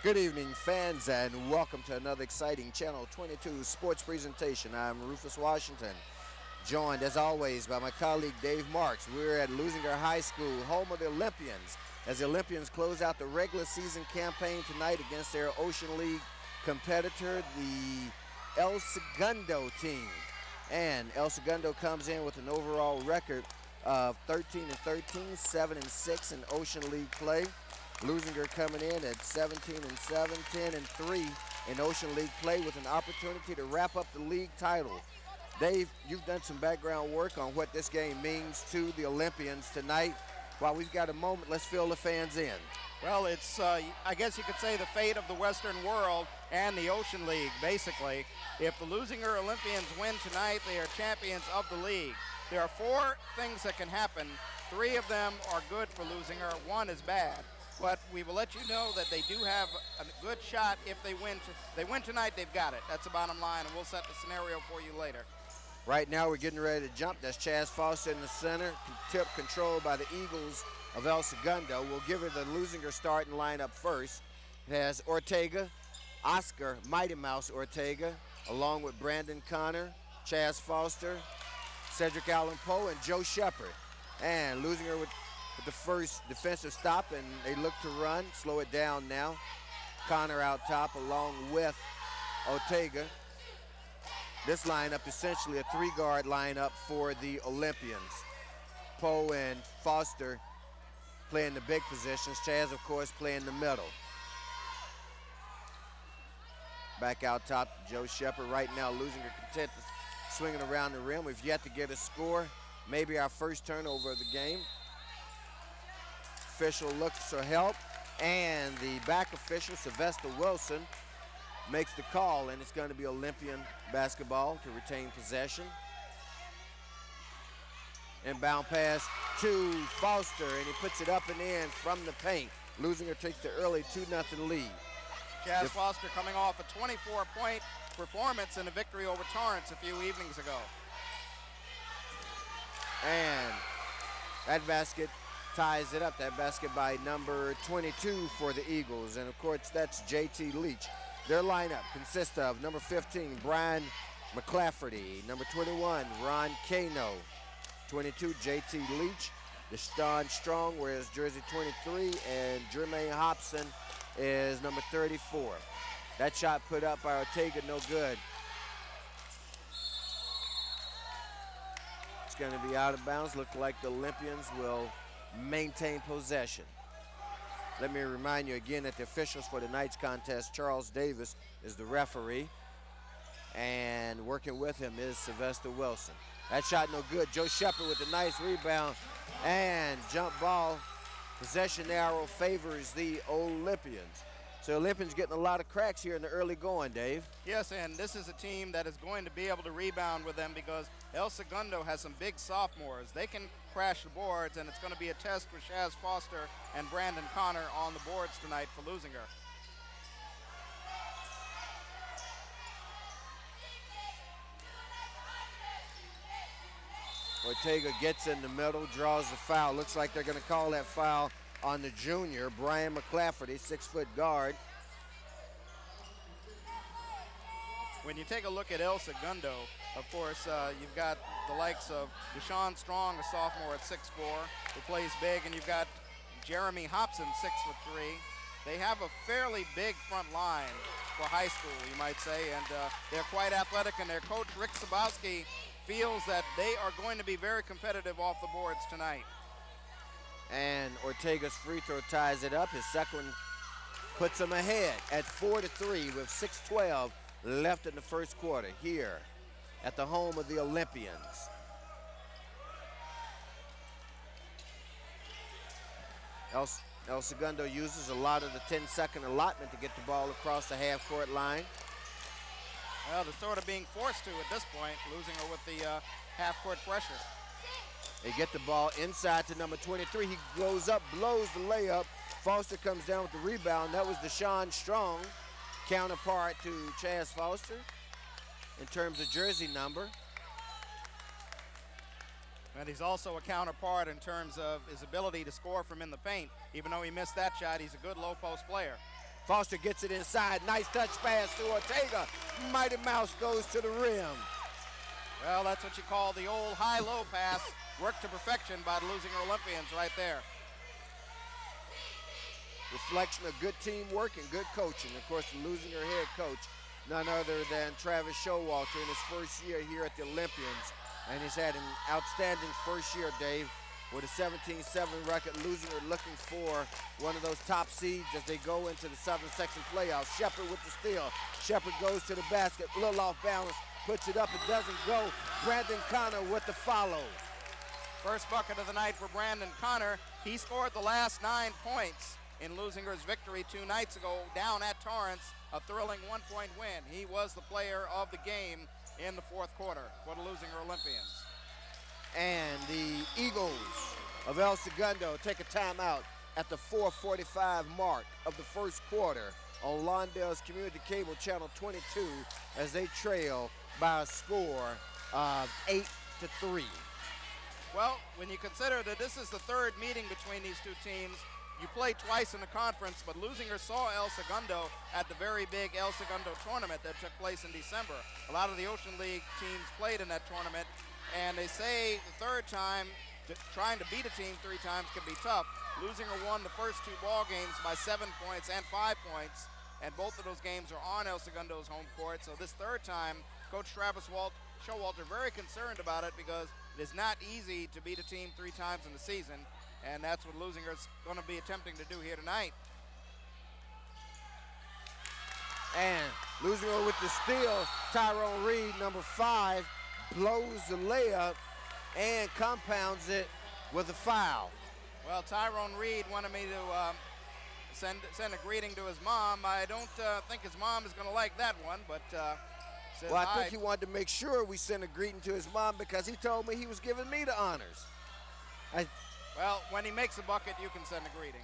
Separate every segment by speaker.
Speaker 1: Good evening, fans, and welcome to another exciting Channel 22 sports presentation. I'm Rufus Washington, joined as always by my colleague Dave Marks. We're at Leuzinger High School, home of the Olympians, as the Olympians close out the regular season campaign tonight against their Ocean League competitor, the El Segundo team. And El Segundo comes in with an overall record of 13-13, 7-6 in Ocean League play. Leuzinger coming in at 17-7, 10-3 in Ocean League play with an opportunity to wrap up the league title. Dave, you've done some background work on what this game means to the Olympians tonight. While we've got a moment, let's fill the fans in.
Speaker 2: Well, it's, I guess you could say, the fate of the Western world and the Ocean League, basically. If the Leuzinger Olympians win tonight, they are champions of the league. There are 4 things that can happen. 3 of them are good for Leuzinger. 1 is bad. But we will let you know that they do have a good shot if they win. They win tonight, they've got it. That's the bottom line, and we'll set the scenario for you later.
Speaker 1: Right now we're getting ready to jump. That's Chaz Foster in the center, tip controlled by the Eagles of El Segundo. We'll give her the Leuzinger starting lineup first. It has Ortega, Oscar Mighty Mouse Ortega, along with Brandon Connor, Chaz Foster, Cedric Allen Poe, and Joe Shepard. And Leuzinger with the first defensive stop, and they look to run, slow it down now. Connor out top along with Ortega. This lineup essentially a 3-guard lineup for the Olympians. Poe and Foster playing the big positions. Chaz, of course, playing the middle. Back out top, Joe Shepard. Right now, Leuzinger content to swinging around the rim. We've yet to get a score. Maybe our first turnover of the game. Official looks for help, and the back official, Sylvester Wilson, makes the call, and it's going to be Olympian basketball to retain possession. Inbound pass to Foster, and he puts it up and in from the paint. Leuzinger takes the early 2-0 lead.
Speaker 2: Chaz Foster coming off a 24-point performance in a victory over Torrance a few evenings ago.
Speaker 1: And that basket ties it up. That basket by number 22 for the Eagles. And, of course, that's J.T. Leach. Their lineup consists of number 15, Brian McClafferty, number 21, Ron Kano, 22, J.T. Leach, Deshaun Strong wears jersey 23, and Jermaine Hobson is number 34. That shot put up by Ortega, no good. It's going to be out of bounds. Look like the Olympians will maintain possession. Let me remind you again that the officials for tonight's contest, Charles Davis is the referee, and working with him is Sylvester Wilson. That shot no good. Joe Shepard with a nice rebound and jump ball. Possession arrow favors the Olympians. So Olympians getting a lot of cracks here in the early going, Dave.
Speaker 2: Yes, and this is a team that is going to be able to rebound with them because El Segundo has some big sophomores. They can crash the boards, and it's going to be a test with Chaz Foster and Brandon Connor on the boards tonight for Leuzinger.
Speaker 1: Ortega gets in the middle, draws the foul. Looks like they're going to call that foul on the junior, Brian McClafferty, 6-foot guard.
Speaker 2: When you take a look at El Segundo, of course, you've got the likes of Deshaun Strong, a sophomore at 6'4", who plays big, and you've got Jeremy Hobson, 6'3". They have a fairly big front line for high school, you might say, and they're quite athletic, and their coach, Rick Sabowski, feels that they are going to be very competitive off the boards tonight.
Speaker 1: And Ortega's free throw ties it up. His second puts him ahead at 4-3 with 6:12 left in the first quarter here at the home of the Olympians. El Segundo uses a lot of the 10-second allotment to get the ball across the half-court line.
Speaker 2: Well, they're sort of being forced to at this point, Leuzinger with the half-court pressure.
Speaker 1: They get the ball inside to number 23. He goes up, blows the layup. Foster comes down with the rebound. That was Deshaun Strong, counterpart to Chaz Foster in terms of jersey number.
Speaker 2: And he's also a counterpart in terms of his ability to score from in the paint. Even though he missed that shot, he's a good low-post player.
Speaker 1: Foster gets it inside. Nice touch pass to Ortega. Mighty Mouse goes to the rim.
Speaker 2: Well, that's what you call the old high-low pass. Worked to perfection by the Leuzinger Olympians right there.
Speaker 1: Reflection of good teamwork and good coaching. Of course, the Leuzinger head coach, none other than Travis Showalter in his first year here at the Olympians. And he's had an outstanding first year, Dave, with a 17-7 record. Leuzinger looking for one of those top seeds as they go into the Southern Section playoffs. Shepard with the steal. Shepard goes to the basket, a little off balance, puts it up, it doesn't go. Brandon Connor with the follow.
Speaker 2: First bucket of the night for Brandon Connor. He scored the last 9 points in Leuzinger's victory 2 nights ago down at Torrance, a thrilling 1-point win. He was the player of the game in the fourth quarter for the Leuzinger Olympians.
Speaker 1: And the Eagles of El Segundo take a timeout at the 4:45 mark of the first quarter on Lawndale's Community Cable Channel 22 as they trail by a score of 8-3.
Speaker 2: Well, when you consider that this is the third meeting between these two teams, you play twice in the conference, but Leuzinger saw El Segundo at the very big El Segundo tournament that took place in December. A lot of the Ocean League teams played in that tournament, and they say the third time, trying to beat a team 3 times can be tough. Leuzinger won the first 2 ball games by 7 points and 5 points, and both of those games are on El Segundo's home court. So this third time, Coach Travis Showalter very concerned about it because it is not easy to beat a team 3 times in the season, and that's what Leuzinger is going to be attempting to do here tonight.
Speaker 1: And Leuzinger with the steal. Tyrone Reed, number 5, blows the layup and compounds it with a foul.
Speaker 2: Well, Tyrone Reed wanted me to send a greeting to his mom. I don't think his mom is going to like that one, but says
Speaker 1: well, I think he wanted to make sure we sent a greeting to his mom because he told me he was giving me the honors.
Speaker 2: Well, when he makes a bucket, you can send a greeting.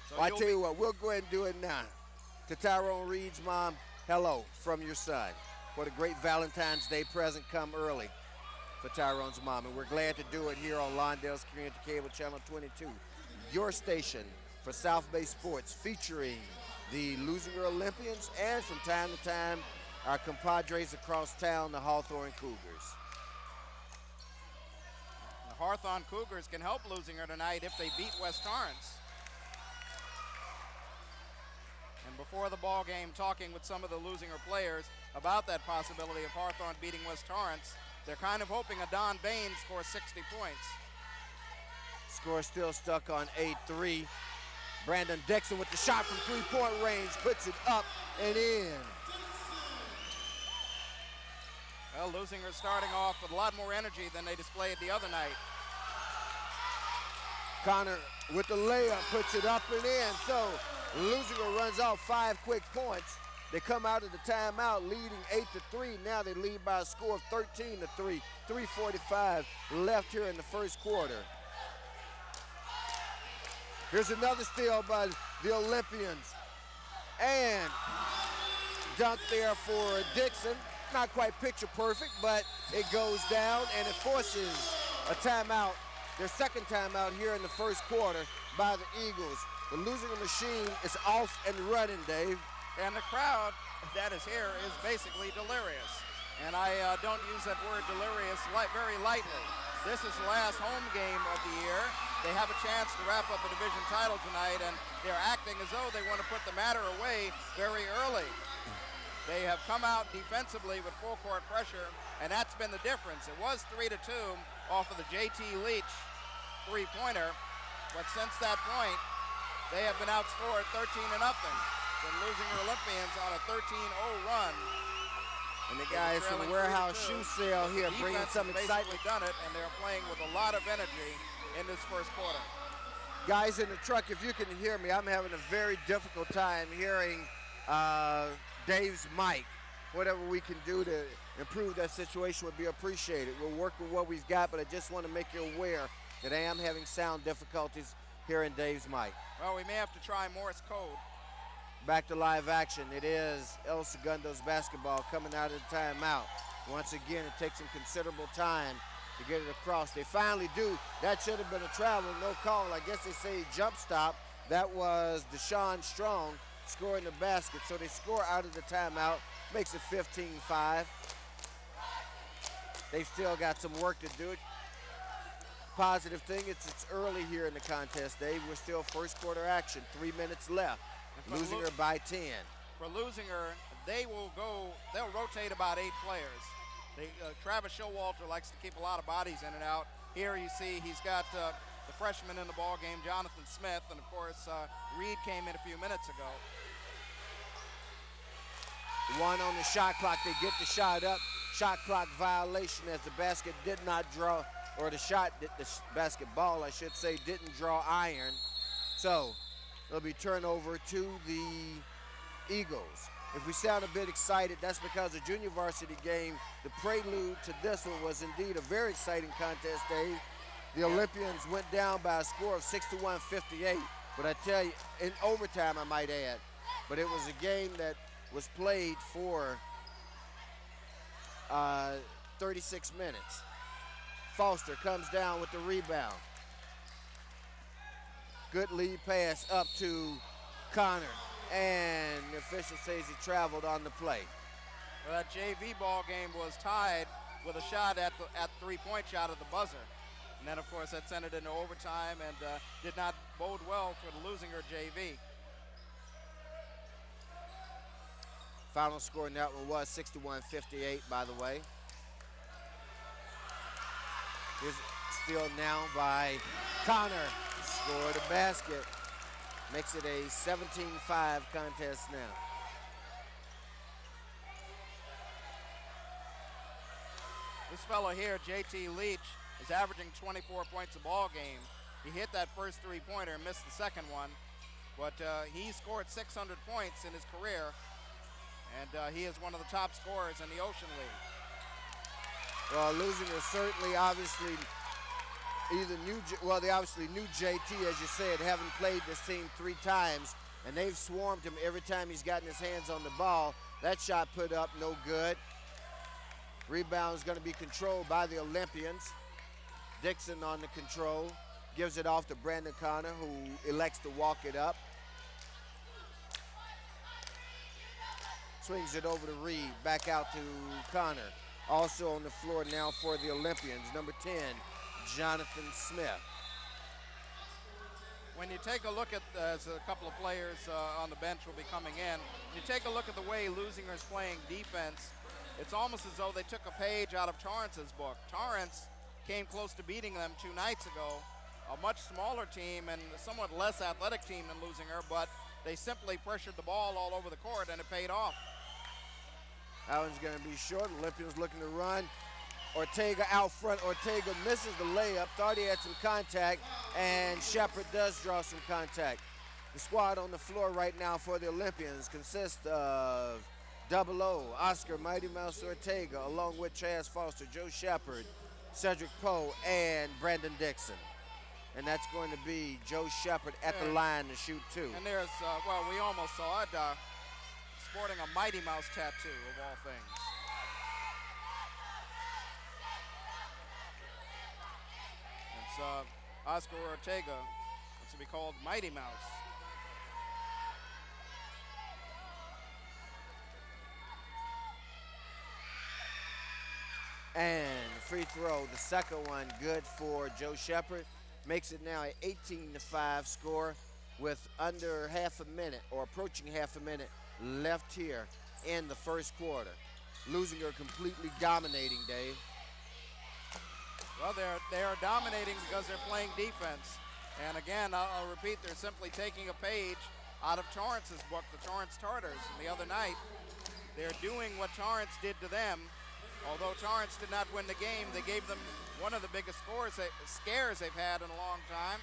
Speaker 2: So
Speaker 1: well, I tell you what, we'll go ahead and do it now. To Tyrone Reed's mom, hello from your son. What a great Valentine's Day present come early for Tyrone's mom. And we're glad to do it here on Lawndale's Community Cable Channel 22, your station for South Bay sports, featuring the Leuzinger Olympians and from time to time, our compadres across town, the Hawthorne Cougars.
Speaker 2: The Hawthorne Cougars can help Leuzinger tonight if they beat West Torrance. And before the ball game, talking with some of the Leuzinger players about that possibility of Hawthorne beating West Torrance, they're kind of hoping a Don Bain scores 60 points.
Speaker 1: Score still stuck on 8-3. Brandon Dixon with the shot from 3-point range, puts it up and in.
Speaker 2: Well, Leuzinger starting off with a lot more energy than they displayed the other night.
Speaker 1: Connor with the layup, puts it up and in. So Leuzinger runs off 5 quick points. They come out of the timeout leading 8-3. Now they lead by a score of 13-3. 3:45 left here in the first quarter. Here's another steal by the Olympians. And dunk there for Dixon. Not quite picture perfect, but it goes down and it forces a timeout, their second timeout here in the first quarter by the Eagles. The Leuzinger machine is off and running, Dave.
Speaker 2: And the crowd that is here is basically delirious. And I don't use that word delirious very lightly. This is the last home game of the year. They have a chance to wrap up a division title tonight, and they're acting as though they want to put the matter away very early. They have come out defensively with full court pressure, and that's been the difference. It was 3-2 off of the J.T. Leach 3-pointer, but since that point, they have been outscored 13-0. The Leuzinger Olympians on a 13-0 run.
Speaker 1: And the guys from the warehouse shoe sale here bringing some excitement.
Speaker 2: Done it, and they're playing with a lot of energy in this first quarter.
Speaker 1: Guys in the truck, if you can hear me, I'm having a very difficult time hearing Dave's mic. Whatever we can do to improve that situation would be appreciated. We'll work with what we've got, but I just want to make you aware that I am having sound difficulties hearing Dave's mic.
Speaker 2: Well, we may have to try Morse code.
Speaker 1: Back to live action. It is El Segundo's basketball coming out of the timeout. Once again, it takes some considerable time to get it across. They finally do. That should have been a travel, no call. I guess they say jump stop. That was Deshaun Strong scoring the basket. So they score out of the timeout, makes it 15-5. They've still got some work to do. Positive thing, it's early here in the contest, Dave. We're still first quarter action, 3 minutes left. Leuzinger by 10.
Speaker 2: For Leuzinger, they'll rotate about 8 players. Travis Showalter likes to keep a lot of bodies in and out. Here you see he's got the freshman in the ball game, Jonathan Smith, and of course Reed came in a few minutes ago.
Speaker 1: 1 on the shot clock. They get the shot up. Shot clock violation as the basket did not draw, or the basketball, I should say, didn't draw iron. So it'll be turnover to the Eagles. If we sound a bit excited, that's because the junior varsity game, the prelude to this one, was indeed a very exciting contest, Dave. The Olympians went down by a score of 61-58, but I tell you, in overtime, I might add. But it was a game that was played for 36 minutes. Foster comes down with the rebound. Good lead pass up to Connor. And the official says he traveled on the play.
Speaker 2: Well, that JV ball game was tied with a shot at three-point shot at the buzzer. And then, of course, that sent it into overtime and did not bode well for the Leuzinger JV.
Speaker 1: Final score in that one was 61-58, by the way. Here's still now by Connor. Scored a basket. Makes it a 17-5 contest now.
Speaker 2: This fellow here, JT Leach, is averaging 24 points a ball game. He hit that first three-pointer and missed the second one, but he scored 600 points in his career, and he is one of the top scorers in the Ocean League.
Speaker 1: Well, Leuzinger certainly, obviously, they obviously knew JT, as you said, having played this team 3 times, and they've swarmed him every time he's gotten his hands on the ball. That shot put up, no good. Rebound is going to be controlled by the Olympians. Dixon on the control, gives it off to Brandon Connor, who elects to walk it up. Swings it over to Reed, back out to Connor. Also on the floor now for the Olympians, number 10, Jonathan Smith.
Speaker 2: When you take a look at, as a couple of players on the bench will be coming in, you take a look at the way Leuzinger is playing defense, it's almost as though they took a page out of Torrance's book. Torrance came close to beating them 2 nights ago, a much smaller team and somewhat less athletic team than Leuzinger, but they simply pressured the ball all over the court and it paid off.
Speaker 1: That one's going to be short. Olympians looking to run. Ortega out front. Ortega misses the layup. Thought he had some contact, and Shepard does draw some contact. The squad on the floor right now for the Olympians consists of Double O, Oscar Mighty Mouse Ortega, along with Chaz Foster, Joe Shepard, Cedric Poe, and Brandon Dixon. And that's going to be Joe Shepard at the line to shoot 2.
Speaker 2: And there's, well, we almost saw it, sporting a Mighty Mouse tattoo, of all things. It's Oscar Ortega. It's to be called Mighty Mouse.
Speaker 1: And free throw, the second one, good for Joe Shepard. Makes it now an 18-5 score with under half a minute, or approaching half a minute, left here in the first quarter. Leuzinger completely dominating, Dave.
Speaker 2: Well, they are dominating because they're playing defense. And again, I'll repeat, they're simply taking a page out of Torrance's book, the Torrance Tartars. And the other night, they're doing what Torrance did to them. Although Torrance did not win the game, they gave them one of the biggest scares they've had in a long time.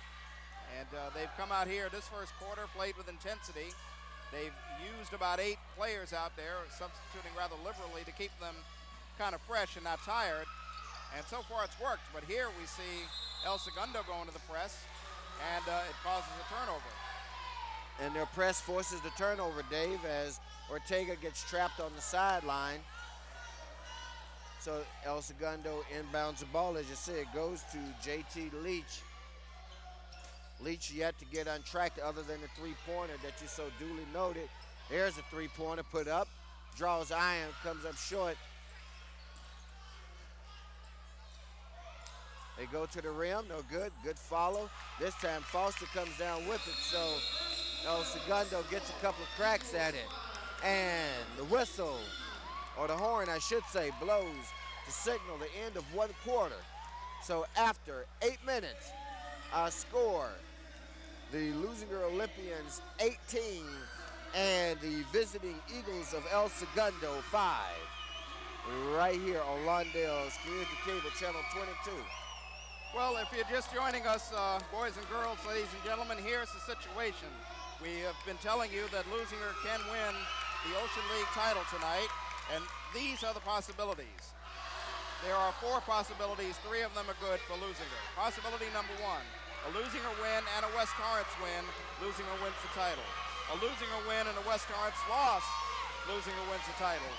Speaker 2: And they've come out here this first quarter, played with intensity. They've used about 8 players out there, substituting rather liberally to keep them kind of fresh and not tired. And so far it's worked, but here we see El Segundo going to the press, and it causes a turnover.
Speaker 1: And their press forces the turnover, Dave, as Ortega gets trapped on the sideline. So El Segundo inbounds the ball, as you see, it goes to JT Leach. Leach yet to get untracked other than the three-pointer that you so duly noted. There's a three-pointer put up. Draws iron, comes up short. They go to the rim, no good. Good follow. This time Foster comes down with it, so El Segundo gets a couple of cracks at it. And the whistle, or the horn I should say, blows to signal the end of one quarter. So after 8 minutes, our score, the Leuzinger Olympians 18 and the visiting Eagles of El Segundo 5. Right here on Lawndale's Community Cable Channel 22.
Speaker 2: Well, if you're just joining us, boys and girls, ladies and gentlemen, here's the situation. We have been telling you that Leuzinger can win the Ocean League title tonight, and these are the possibilities. There are 4 possibilities. 3 of them are good for Leuzinger. Possibility number 1, a Leuzinger win and a West Torrance win, Leuzinger wins the title. A Leuzinger win and a West Torrance loss, Leuzinger wins the title.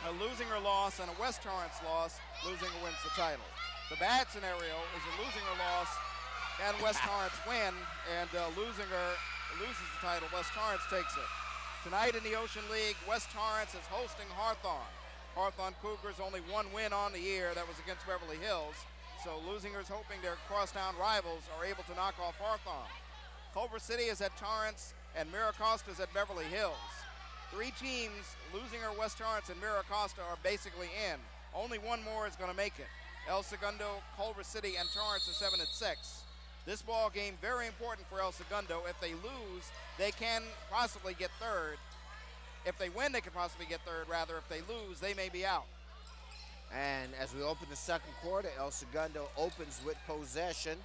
Speaker 2: A Leuzinger loss and a West Torrance loss, Leuzinger wins the title. The bad scenario is a Leuzinger loss and West Torrance win, and Leuzinger loses the title. West Torrance takes it. Tonight in the Ocean League, West Torrance is hosting Hawthorne. Hawthorne Cougars only 1 win on the year. That was against Beverly Hills. So Leuzinger's hoping their crosstown rivals are able to knock off Hawthorne. Culver City is at Torrance, and Miracosta is at Beverly Hills. 3 teams, Leuzinger, West Torrance, and Miracosta, are basically in. Only 1 more is going to make it. El Segundo, Culver City, and Torrance are 7 and 6. This ball game very important for El Segundo. If they lose, they can possibly get 3rd. If they win, they can possibly get 3rd. Rather, if they lose, they may be out.
Speaker 1: And as we open the second quarter, El Segundo opens with possession.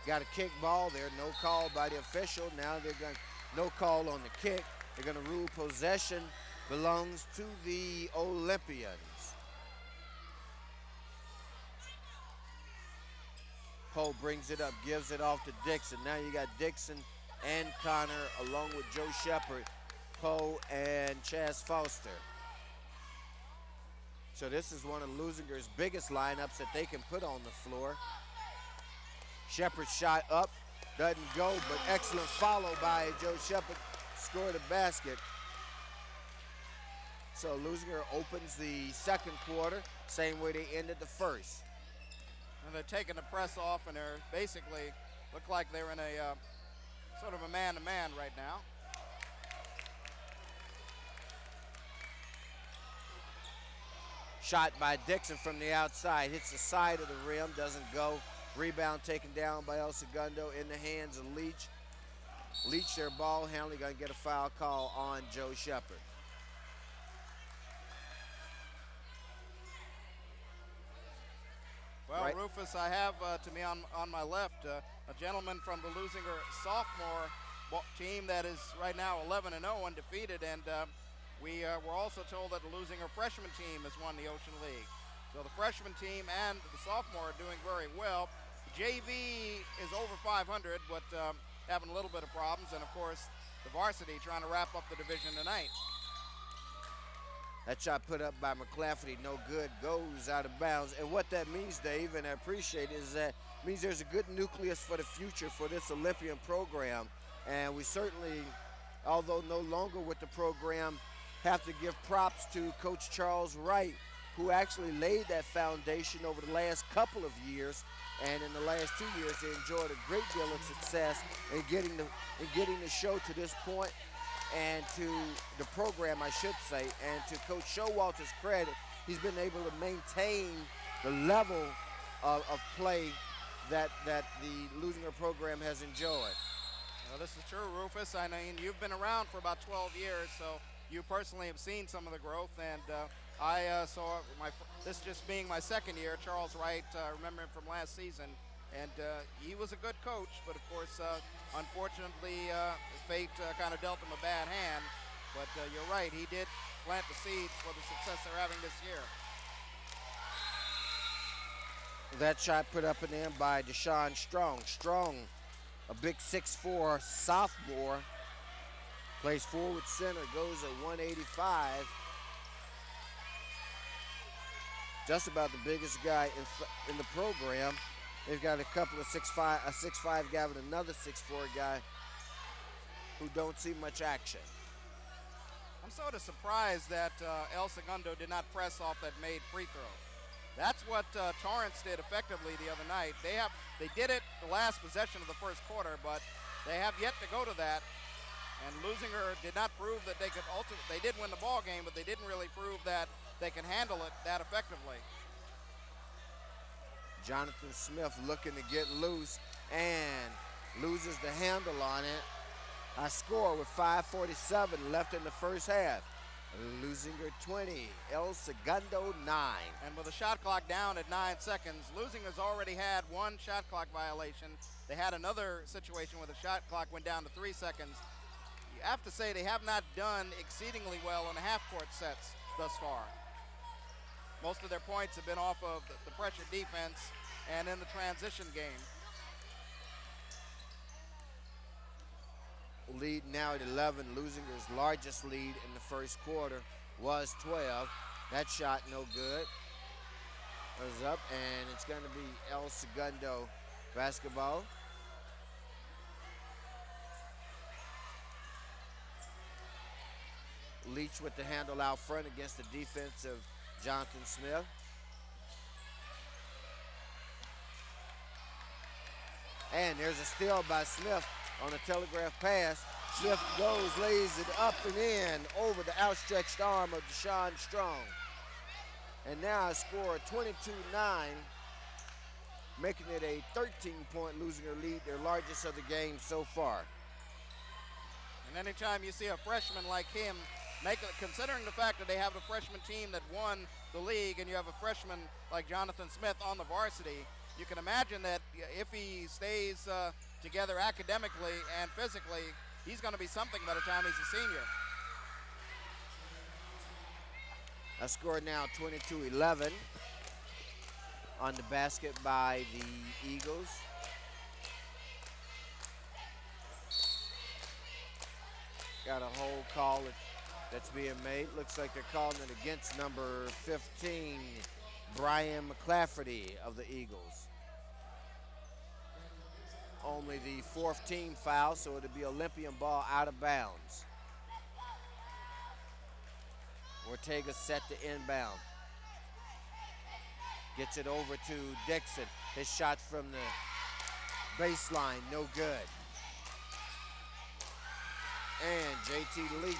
Speaker 1: Got a kick ball there, no call by the official. Now they're going no call on the kick. They're going to rule possession belongs to the Olympians. Poe brings it up, gives it off to Dixon. Now you got Dixon and Connor along with Joe Shepard, Poe and Chaz Foster. So this is one of Leuzinger's biggest lineups that they can put on the floor. Shepard shot up, doesn't go, but excellent follow by Joe Shepard, scored a basket. So Leuzinger opens the second quarter, same way they ended the first.
Speaker 2: And they're taking the press off, and they're basically look like they're in a sort of a man-to-man right now.
Speaker 1: Shot by Dixon from the outside, hits the side of the rim, doesn't go. Rebound taken down by El Segundo in the hands of Leach. Leach, their ball handler, gonna get a foul call on Joe Shepard.
Speaker 2: Well,
Speaker 1: right.
Speaker 2: Rufus, I have to me on my left a gentleman from the Leuzinger sophomore team that is right now 11-0 undefeated, and we were also told that the Leuzinger freshman team has won the Ocean League. So the freshman team and the sophomore are doing very well. The JV is over 500, but having a little bit of problems, and of course the varsity trying to wrap up the division tonight.
Speaker 1: That shot put up by McClafferty, no good, goes out of bounds. And what that means, Dave, and I appreciate it, is that it means there's a good nucleus for the future for this Olympian program. And we certainly, although no longer with the program, have to give props to Coach Charles Wright, who actually laid that foundation over the last couple of years. And in the last 2 years, they enjoyed a great deal of success in getting the show to this point. And to the program, I should say, and to Coach Showalter's credit, he's been able to maintain the level of play that the Leuzinger program has enjoyed.
Speaker 2: Well, this is true, Rufus. I mean, you've been around for about 12 years, so you personally have seen some of the growth, and I saw this just being my second year. Charles Wright, I remember him from last season, and he was a good coach, but of course, unfortunately, fate kind of dealt him a bad hand. But you're right, he did plant the seeds for the success they're having this year.
Speaker 1: That shot put up and in by Deshaun Strong. Strong, a big 6'4" sophomore, plays forward center, goes at 185. Just about the biggest guy in the program. They've got a couple of 6'5", a 6'5" guy with another 6'4" guy who don't see much action.
Speaker 2: I'm sort of surprised that El Segundo did not press off that made free throw. That's what Torrance did effectively the other night. They did it the last possession of the first quarter, but they have yet to go to that. And Leuzinger did not prove that they could they did win the ball game, but they didn't really prove that they can handle it that effectively.
Speaker 1: Jonathan Smith looking to get loose and loses the handle on it. I score with 5:47 left in the first half. Leuzinger 20, El Segundo 9.
Speaker 2: And with the shot clock down at 9 seconds, Leuzinger's already had one shot clock violation. They had another situation where the shot clock went down to 3 seconds. You have to say they have not done exceedingly well on the half-court sets thus far. Most of their points have been off of the pressure defense and in the transition game.
Speaker 1: Lead now at 11. Leuzinger's largest lead in the first quarter was 12. That shot no good. Goes up, and it's going to be El Segundo basketball. Leach with the handle out front against the defense of Jonathan Smith. And there's a steal by Smith on a telegraph pass. Smith goes, lays it up and in over the outstretched arm of Deshaun Strong. And now a score of 22-9, making it a 13-point Leuzinger lead, their largest of the game so far.
Speaker 2: And anytime you see a freshman like him, considering the fact that they have a freshman team that won the league and you have a freshman like Jonathan Smith on the varsity, you can imagine that if he stays together academically and physically, he's going to be something by the time he's a senior.
Speaker 1: A score now 22-11 on the basket by the Eagles. Got a hold call that's being made. Looks like they're calling it against number 15, Brian McClafferty of the Eagles. Only the fourth team foul, so it'll be Olympian ball out of bounds. Ortega set to inbound. Gets it over to Dixon. His shot from the baseline, no good. And JT Leach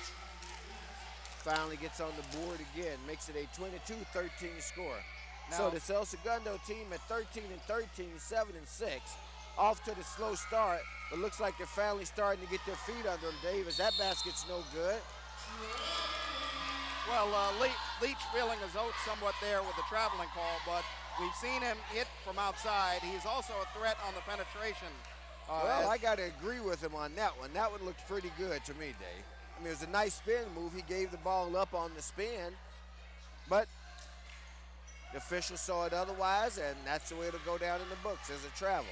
Speaker 1: finally gets on the board again, makes it a 22-13 score. Now, so the El Segundo team at 13-13, 7-6. Off to the slow start, but looks like they're finally starting to get their feet under them, Dave, as that basket's no good.
Speaker 2: Well, Leach feeling his oats somewhat there with the traveling call, but we've seen him hit from outside. He's also a threat on the penetration.
Speaker 1: Well, I got to agree with him on that one. That one looked pretty good to me, Dave. I mean, it was a nice spin move. He gave the ball up on the spin, but the official saw it otherwise, and that's the way it'll go down in the books as a travel.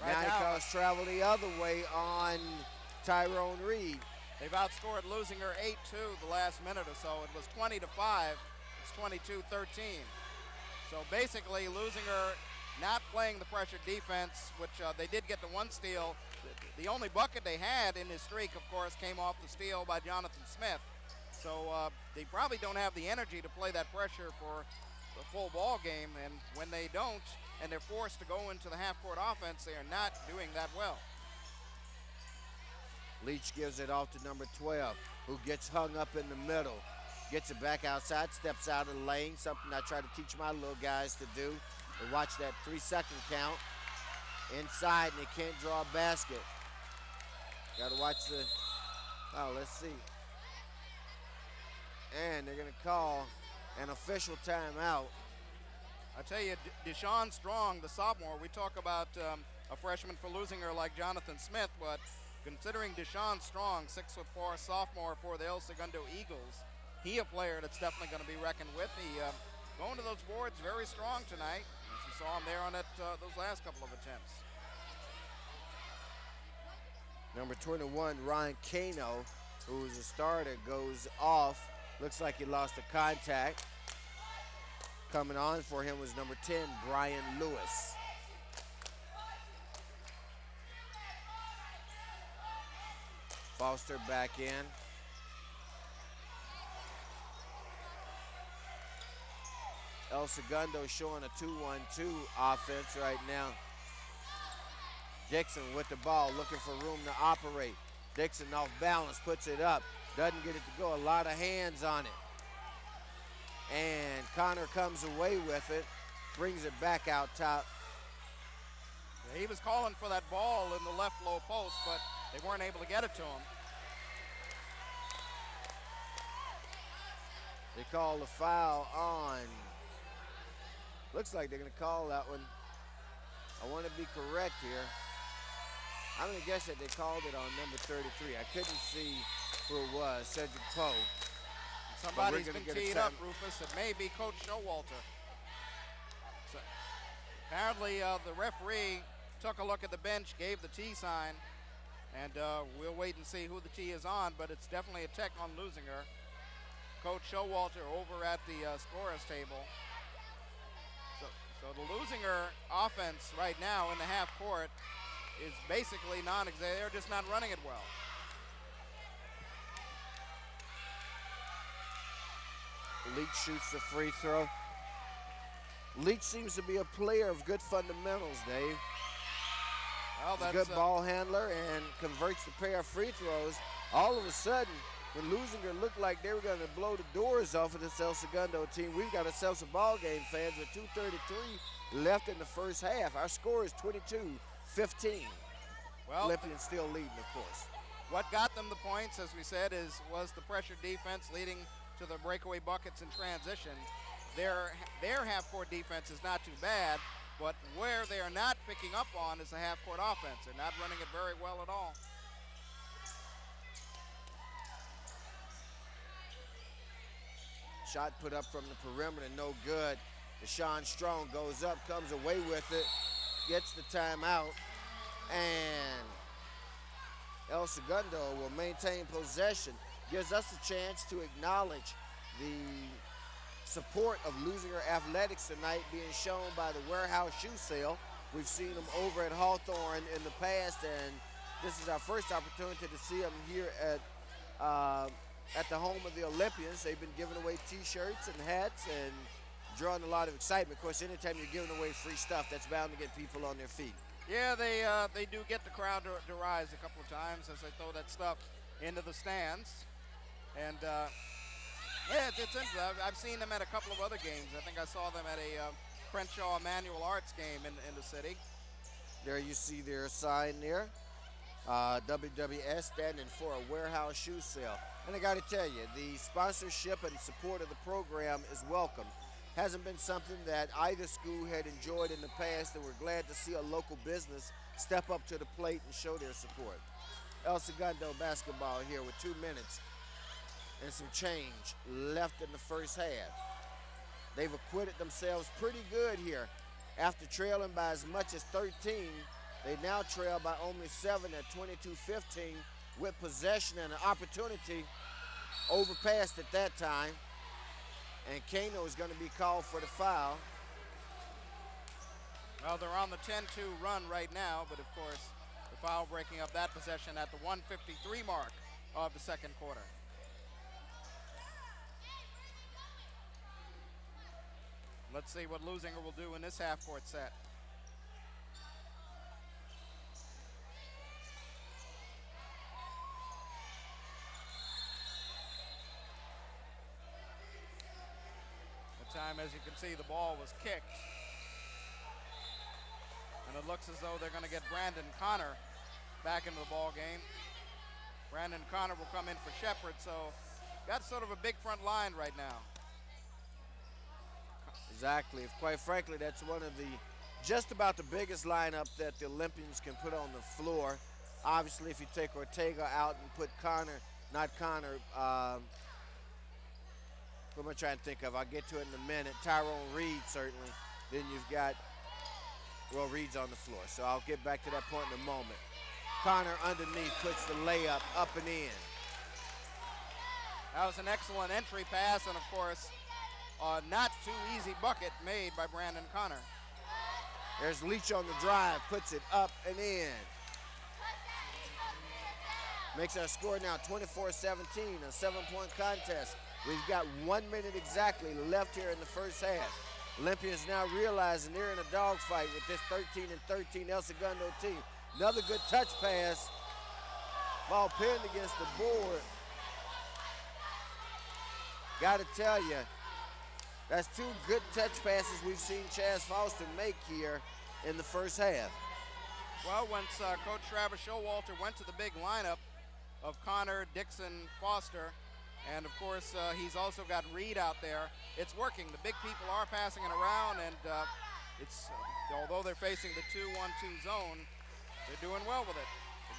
Speaker 1: Now he calls travel the other way on Tyrone Reed.
Speaker 2: They've outscored Leuzinger 8-2 the last minute or so. It was 20-5. It's 22-13. So basically, Leuzinger not playing the pressure defense, which they did get the one steal. The only bucket they had in his streak, of course, came off the steal by Jonathan Smith. So they probably don't have the energy to play that pressure for the full ball game. And when they don't, and they're forced to go into the half-court offense, they are not doing that well.
Speaker 1: Leach gives it off to number 12, who gets hung up in the middle. Gets it back outside, steps out of the lane, something I try to teach my little guys to do. They watch that 3-second count. Inside, and they can't draw a basket. Got to watch the, let's see. And they're going to call an official timeout.
Speaker 2: I tell you, Deshaun Strong, the sophomore, we talk about a freshman for Leuzinger like Jonathan Smith, but considering Deshaun Strong, 6'4", sophomore for the El Segundo Eagles, he a player that's definitely going to be reckoned with. He going to those boards very strong tonight. As you saw him there on that those last couple of attempts.
Speaker 1: Number 21, Ryan Kano, who is a starter, goes off. Looks like he lost a contact. Coming on for him was number 10, Brian Lewis. Foster back in. El Segundo showing a 2-1-2 offense right now. Dixon with the ball, looking for room to operate. Dixon off balance, puts it up, doesn't get it to go. A lot of hands on it. And Connor comes away with it, brings it back out top.
Speaker 2: Yeah, he was calling for that ball in the left low post, but they weren't able to get it to him.
Speaker 1: They call the foul on. Looks like they're going to call that one. I want to be correct here. I'm going to guess that they called it on number 33. I couldn't see who it was, Cedric Poe.
Speaker 2: Somebody's been teed up, Rufus. It may be Coach Showalter. So, apparently, the referee took a look at the bench, gave the T sign, and we'll wait and see who the T is on, but it's definitely a tech on Leuzinger. Coach Showalter over at the scorer's table. So the Leuzinger offense right now in the half court is basically non-existent. They're just not running it well.
Speaker 1: Leach shoots the free throw. Leach seems to be a player of good fundamentals, Dave.
Speaker 2: Well, that's
Speaker 1: a good ball handler and converts the pair of free throws. All of a sudden, when Leuzinger looked like they were going to blow the doors off of this El Segundo team, we've got ourselves a ball game, fans, with 2:33 left in the first half. Our score is 22-15.
Speaker 2: Well,
Speaker 1: Olympians still leading, of course.
Speaker 2: What got them the points, as we said, was the pressure defense leading to the breakaway buckets in transition. Their half-court defense is not too bad, but where they are not picking up on is the half-court offense. They're not running it very well at all.
Speaker 1: Shot put up from the perimeter, no good. Deshaun Strong goes up, comes away with it, gets the timeout, and El Segundo will maintain possession. Gives us a chance to acknowledge the support of Leuzinger Athletics tonight, being shown by the warehouse shoe sale. We've seen them over at Hawthorne in the past, and this is our first opportunity to see them here at the home of the Olympians. They've been giving away T-shirts and hats and drawing a lot of excitement. Of course, anytime you're giving away free stuff, that's bound to get people on their feet.
Speaker 2: Yeah, they do get the crowd to rise a couple of times as they throw that stuff into the stands. And yeah, it's interesting. I've seen them at a couple of other games. I think I saw them at a Crenshaw Manual Arts game in the city.
Speaker 1: There you see their sign there. WWS standing for a warehouse shoe sale. And I got to tell you, the sponsorship and support of the program is welcome. Hasn't been something that either school had enjoyed in the past, and we're glad to see a local business step up to the plate and show their support. El Segundo basketball here with 2 minutes and some change left in the first half. They've acquitted themselves pretty good here. After trailing by as much as 13, they now trail by only 7 at 22-15 with possession and an opportunity overpassed at that time. And Kano is going to be called for the foul.
Speaker 2: Well, they're on the 10-2 run right now, but of course, the foul breaking up that possession at the 1:53 mark of the second quarter. Let's see what Leuzinger will do in this half-court set. Time, as you can see, the ball was kicked, and it looks as though they're going to get Brandon Connor back into the ball game. Brandon Connor will come in for Shepard, so got sort of a big front line right now.
Speaker 1: Exactly. Quite frankly, that's one of the just about the biggest lineup that the Olympians can put on the floor. Obviously, if you take Ortega out and put Connor, not Connor, what am I trying to think of? I'll get to it in a minute. Tyrone Reed, certainly. Then you've got, well, Reed's on the floor, so I'll get back to that point in a moment. Connor underneath puts the layup up and in.
Speaker 2: That was an excellent entry pass, and of course, not too easy bucket made by Brandon Connor.
Speaker 1: There's Leach on the drive, puts it up and in. Makes our score now 24-17, a 7-point contest. We've got 1 minute exactly left here in the first half. Olympians now realizing they're in a dogfight with this 13-13 El Segundo team. Another good touch pass. Ball pinned against the board. Got to tell you, that's 2 good touch passes we've seen Chaz Foster make here in the first half.
Speaker 2: Well, once Coach Travis Showalter went to the big lineup of Connor, Dixon, Foster, and of course he's also got Reed out there, it's working. The big people are passing it around, and it's although they're facing the 2-1-2 zone, they're doing well with it.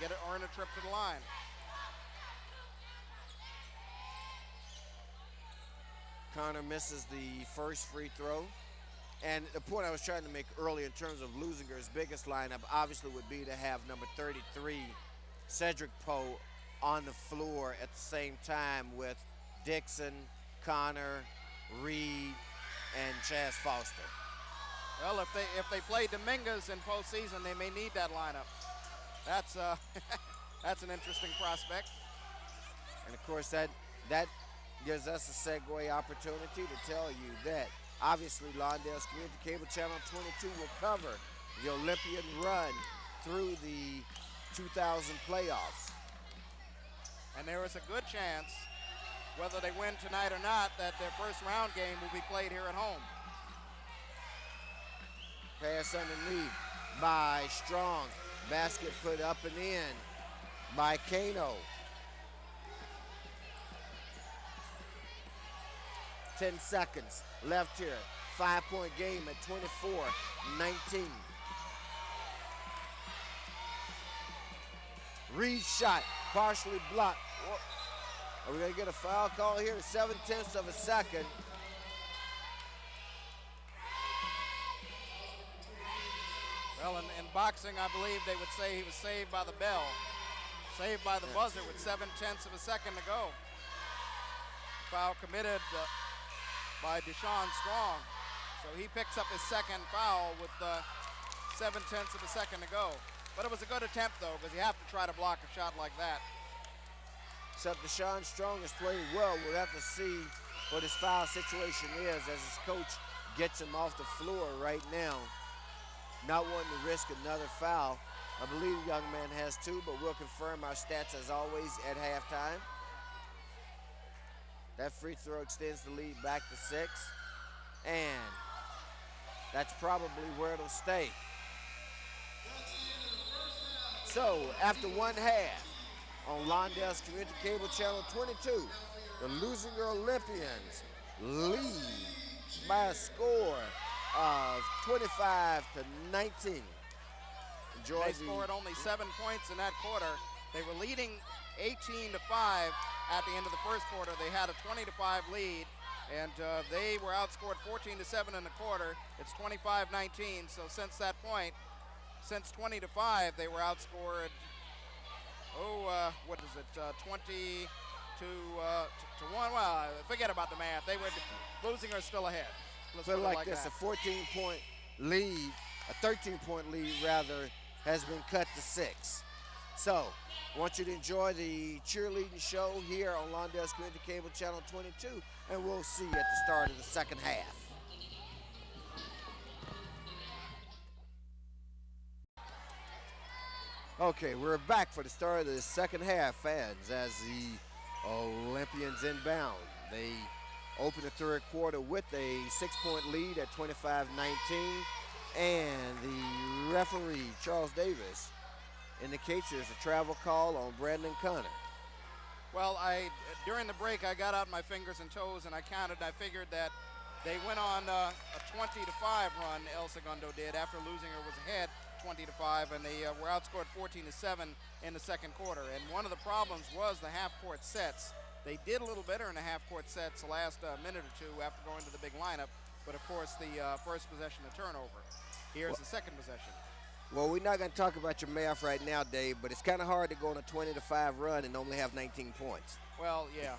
Speaker 2: They earn a trip to the line.
Speaker 1: Connor misses the first free throw. And the point I was trying to make earlier in terms of Leuzinger's biggest lineup obviously would be to have number 33, Cedric Poe, on the floor at the same time with Dixon, Connor, Reed, and Chaz Foster.
Speaker 2: Well, if they play Dominguez in postseason, they may need that lineup. That's that's an interesting prospect.
Speaker 1: And of course that gives us a segue opportunity to tell you that obviously Lawndale's Community Cable Channel 22 will cover the Olympian run through the 2000 playoffs.
Speaker 2: And there is a good chance, whether they win tonight or not, that their first round game will be played here at home.
Speaker 1: Pass underneath by Strong. Basket put up and in by Kano. 10 seconds left here. 5-point game at 24-19. Reed's shot partially blocked. Are we going to get a foul call here? 0.7 of a second.
Speaker 2: Well, in boxing, I believe they would say he was saved by the bell. Saved by the buzzer with 0.7 of a second to go. Foul committed by Deshaun Strong. So he picks up his second foul with 0.7 of a second to go. But it was a good attempt, though, because you have to try to block a shot like that.
Speaker 1: Except Deshaun Strong has played well. We'll have to see what his foul situation is as his coach gets him off the floor right now. Not wanting to risk another foul. I believe the young man has 2, but we'll confirm our stats as always at halftime. That free throw extends the lead back to 6. And that's probably where it'll stay. So after one half on Lawndale's Community Cable Channel 22, the Leuzinger Olympians lead by a score of 25-19.
Speaker 2: They scored only 7 points in that quarter. They were leading 18-5 at the end of the first quarter. They had a 20-5 lead, and they were outscored 14-7 in the quarter. It's 25-19. So since that point, since 20-5, they were outscored. What is it? 20 to 1. Well, forget about the math. They were losing or still ahead. Let's
Speaker 1: put it like
Speaker 2: this:
Speaker 1: a 14-point lead, a 13-point lead rather, has been cut to 6. So, I want you to enjoy the cheerleading show here on Lawndale's Community Cable Channel 22, and we'll see you at the start of the second half. Okay, we're back for the start of the second half, fans, as the Olympians inbound. They open the third quarter with a 6-point lead at 25-19, and the referee, Charles Davis, indicates there's a travel call on Brandon Connor.
Speaker 2: Well, during the break, I got out my fingers and toes, and I counted. I figured that they went on a 20-5 run, El Segundo did, after Leuzinger was ahead 20-5, and they were outscored 14-7 in the second quarter. And one of the problems was the half-court sets. They did a little better in the half-court sets the last minute or two after going to the big lineup, but of course the first possession, a turnover. Here's the second possession.
Speaker 1: Well, we're not going to talk about your math right now, Dave, but it's kind of hard to go on a 20-5 run and only have 19 points.
Speaker 2: Well, yeah.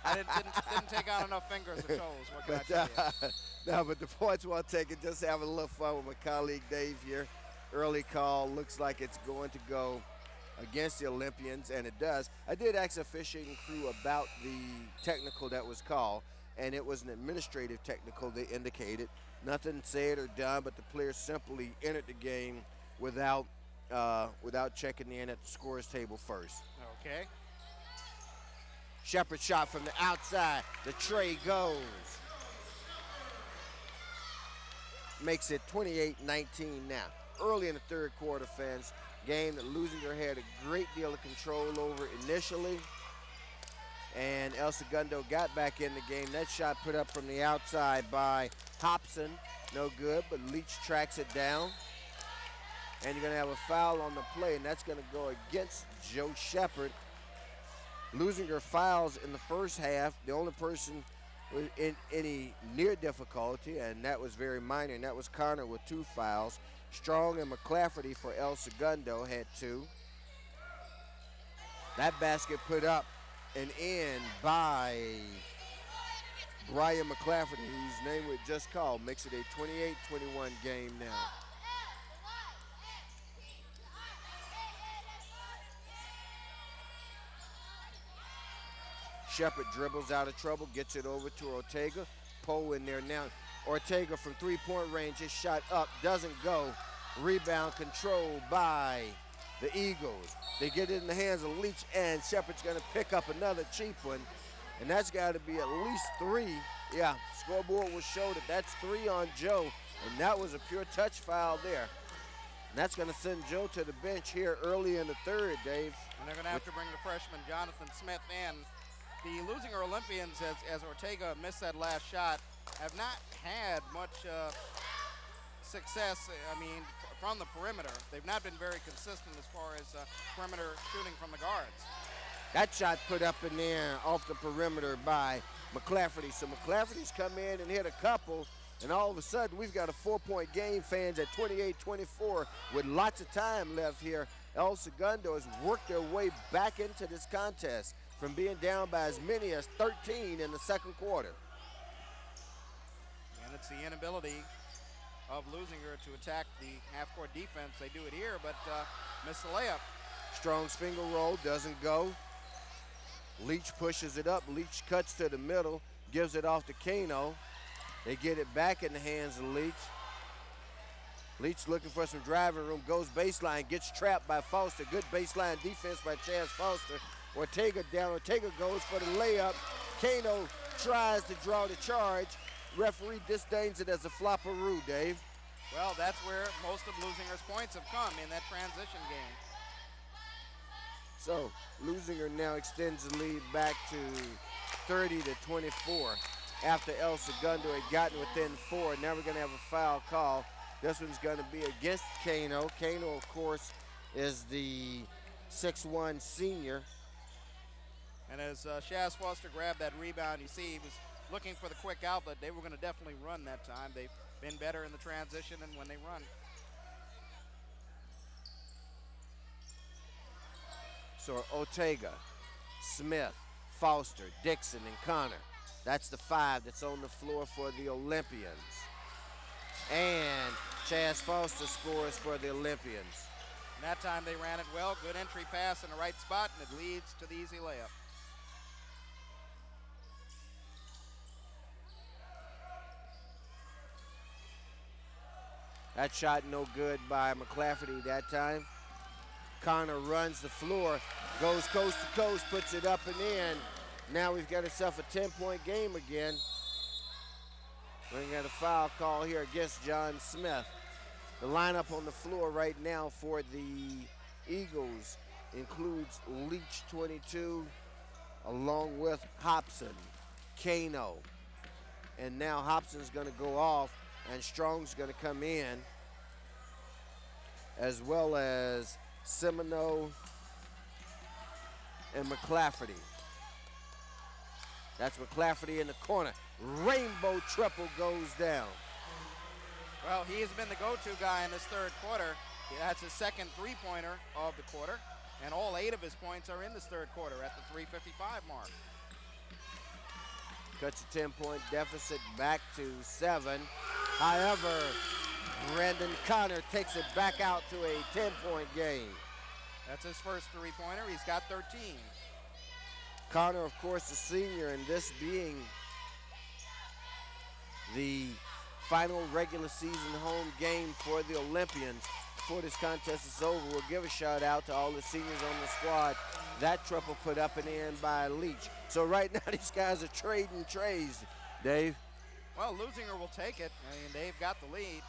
Speaker 2: I didn't take out enough fingers and toes. What can I tell you?
Speaker 1: No, but the points well taken. Just having a little fun with my colleague Dave here. Early call looks like it's going to go against the Olympians, and it does. I did ask the officiating crew about the technical that was called, and it was an administrative technical, they indicated. Nothing said or done, but the players simply entered the game without checking in at the scores table first.
Speaker 2: Okay.
Speaker 1: Shepard shot from the outside. The tray goes. Makes it 28-19 now. Early in the third quarter, fans, game that Leuzinger had a great deal of control over initially. And El Segundo got back in the game. That shot put up from the outside by Hobson. No good, but Leach tracks it down. And you're going to have a foul on the play, and that's going to go against Joe Shepard. Leuzinger fouls in the first half. The only person in any near difficulty, and that was very minor, and that was Connor with 2 fouls. Strong and McClafferty for El Segundo had 2. That basket put up and in by Brian McClafferty, whose name we just called, makes it a 28-21 game now. Shepard dribbles out of trouble, gets it over to Ortega. Poe in there now. Ortega from 3-point range, his shot up, doesn't go. Rebound controlled by the Eagles. They get it in the hands of Leach, and Shepard's going to pick up another cheap one. And that's got to be at least 3. Yeah, scoreboard will show that that's 3 on Joe, and that was a pure touch foul there. And that's going to send Joe to the bench here early in the third, Dave.
Speaker 2: And they're going to have to bring the freshman Jonathan Smith in. The Leuzinger Olympians, as Ortega missed that last shot, have not had much success, from the perimeter. They've not been very consistent as far as perimeter shooting from the guards.
Speaker 1: That shot put up in there off the perimeter by McClafferty. So McClafferty's come in and hit a couple, and all of a sudden we've got a 4-point game, fans, at 28-24 with lots of time left here. El Segundo has worked their way back into this contest from being down by as many as 13 in the second quarter.
Speaker 2: And it's the inability of Leuzinger to attack the half-court defense. They do it here, but miss the layup.
Speaker 1: Strong's finger roll doesn't go. Leach pushes it up. Leach cuts to the middle, gives it off to Kano. They get it back in the hands of Leach. Leach looking for some driving room, goes baseline, gets trapped by Foster. Good baseline defense by Chaz Foster. Ortega down. Ortega goes for the layup. Kano tries to draw the charge. Referee disdains it as a flopperoo, Dave.
Speaker 2: Well, that's where most of Leuzinger's points have come, in that transition game.
Speaker 1: So Leuzinger now extends the lead back to 30-24 after El Segundo had gotten within 4. Now we're going to have a foul call. This one's going to be against Kano. Kano, of course, is the 6'1 senior.
Speaker 2: And as Chaz Foster grabbed that rebound, you see he was looking for the quick outlet. They were going to definitely run that time. They've been better in the transition and when they run.
Speaker 1: So Ortega, Smith, Foster, Dixon, and Connor. That's the 5 that's on the floor for the Olympians. And Chaz Foster scores for the Olympians.
Speaker 2: And that time they ran it well. Good entry pass in the right spot, and it leads to the easy layup.
Speaker 1: That shot no good by McClafferty that time. Connor runs the floor, goes coast to coast, puts it up and in. Now we've got ourselves a 10-point game again. We're going to get a foul call here against John Smith. The lineup on the floor right now for the Eagles includes Leach, 22, along with Hobson, Kano. And now Hobson's going to go off, and Strong's going to come in, as well as Semino and McClafferty. That's McClafferty in the corner. Rainbow triple goes down.
Speaker 2: Well, he has been the go-to guy in this third quarter. That's his second three-pointer of the quarter, and all 8 of his points are in this third quarter at the 3:55 mark.
Speaker 1: Cuts a 10-point deficit back to 7. However, Brandon Connor takes it back out to a 10-point game.
Speaker 2: That's his first three-pointer. He's got 13.
Speaker 1: Connor, of course, a senior, and this being the final regular season home game for the Olympians. Before this contest is over, we'll give a shout out to all the seniors on the squad. That triple put up and in by Leach. So right now these guys are trading trays, Dave.
Speaker 2: Well, Leuzinger will take it. I mean, they've got the lead.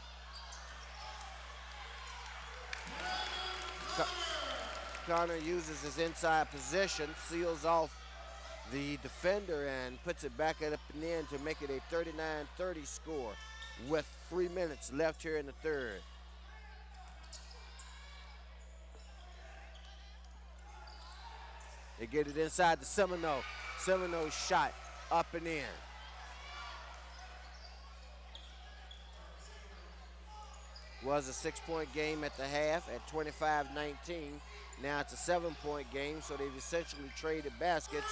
Speaker 1: Connor uses his inside position, seals off the defender, and puts it back up and in to make it a 39-30 score with 3 minutes left here in the third. They get it inside to Semino. Semino's shot up and in. Was a 6-point game at the half at 25-19. Now it's a 7-point game, so they've essentially traded baskets,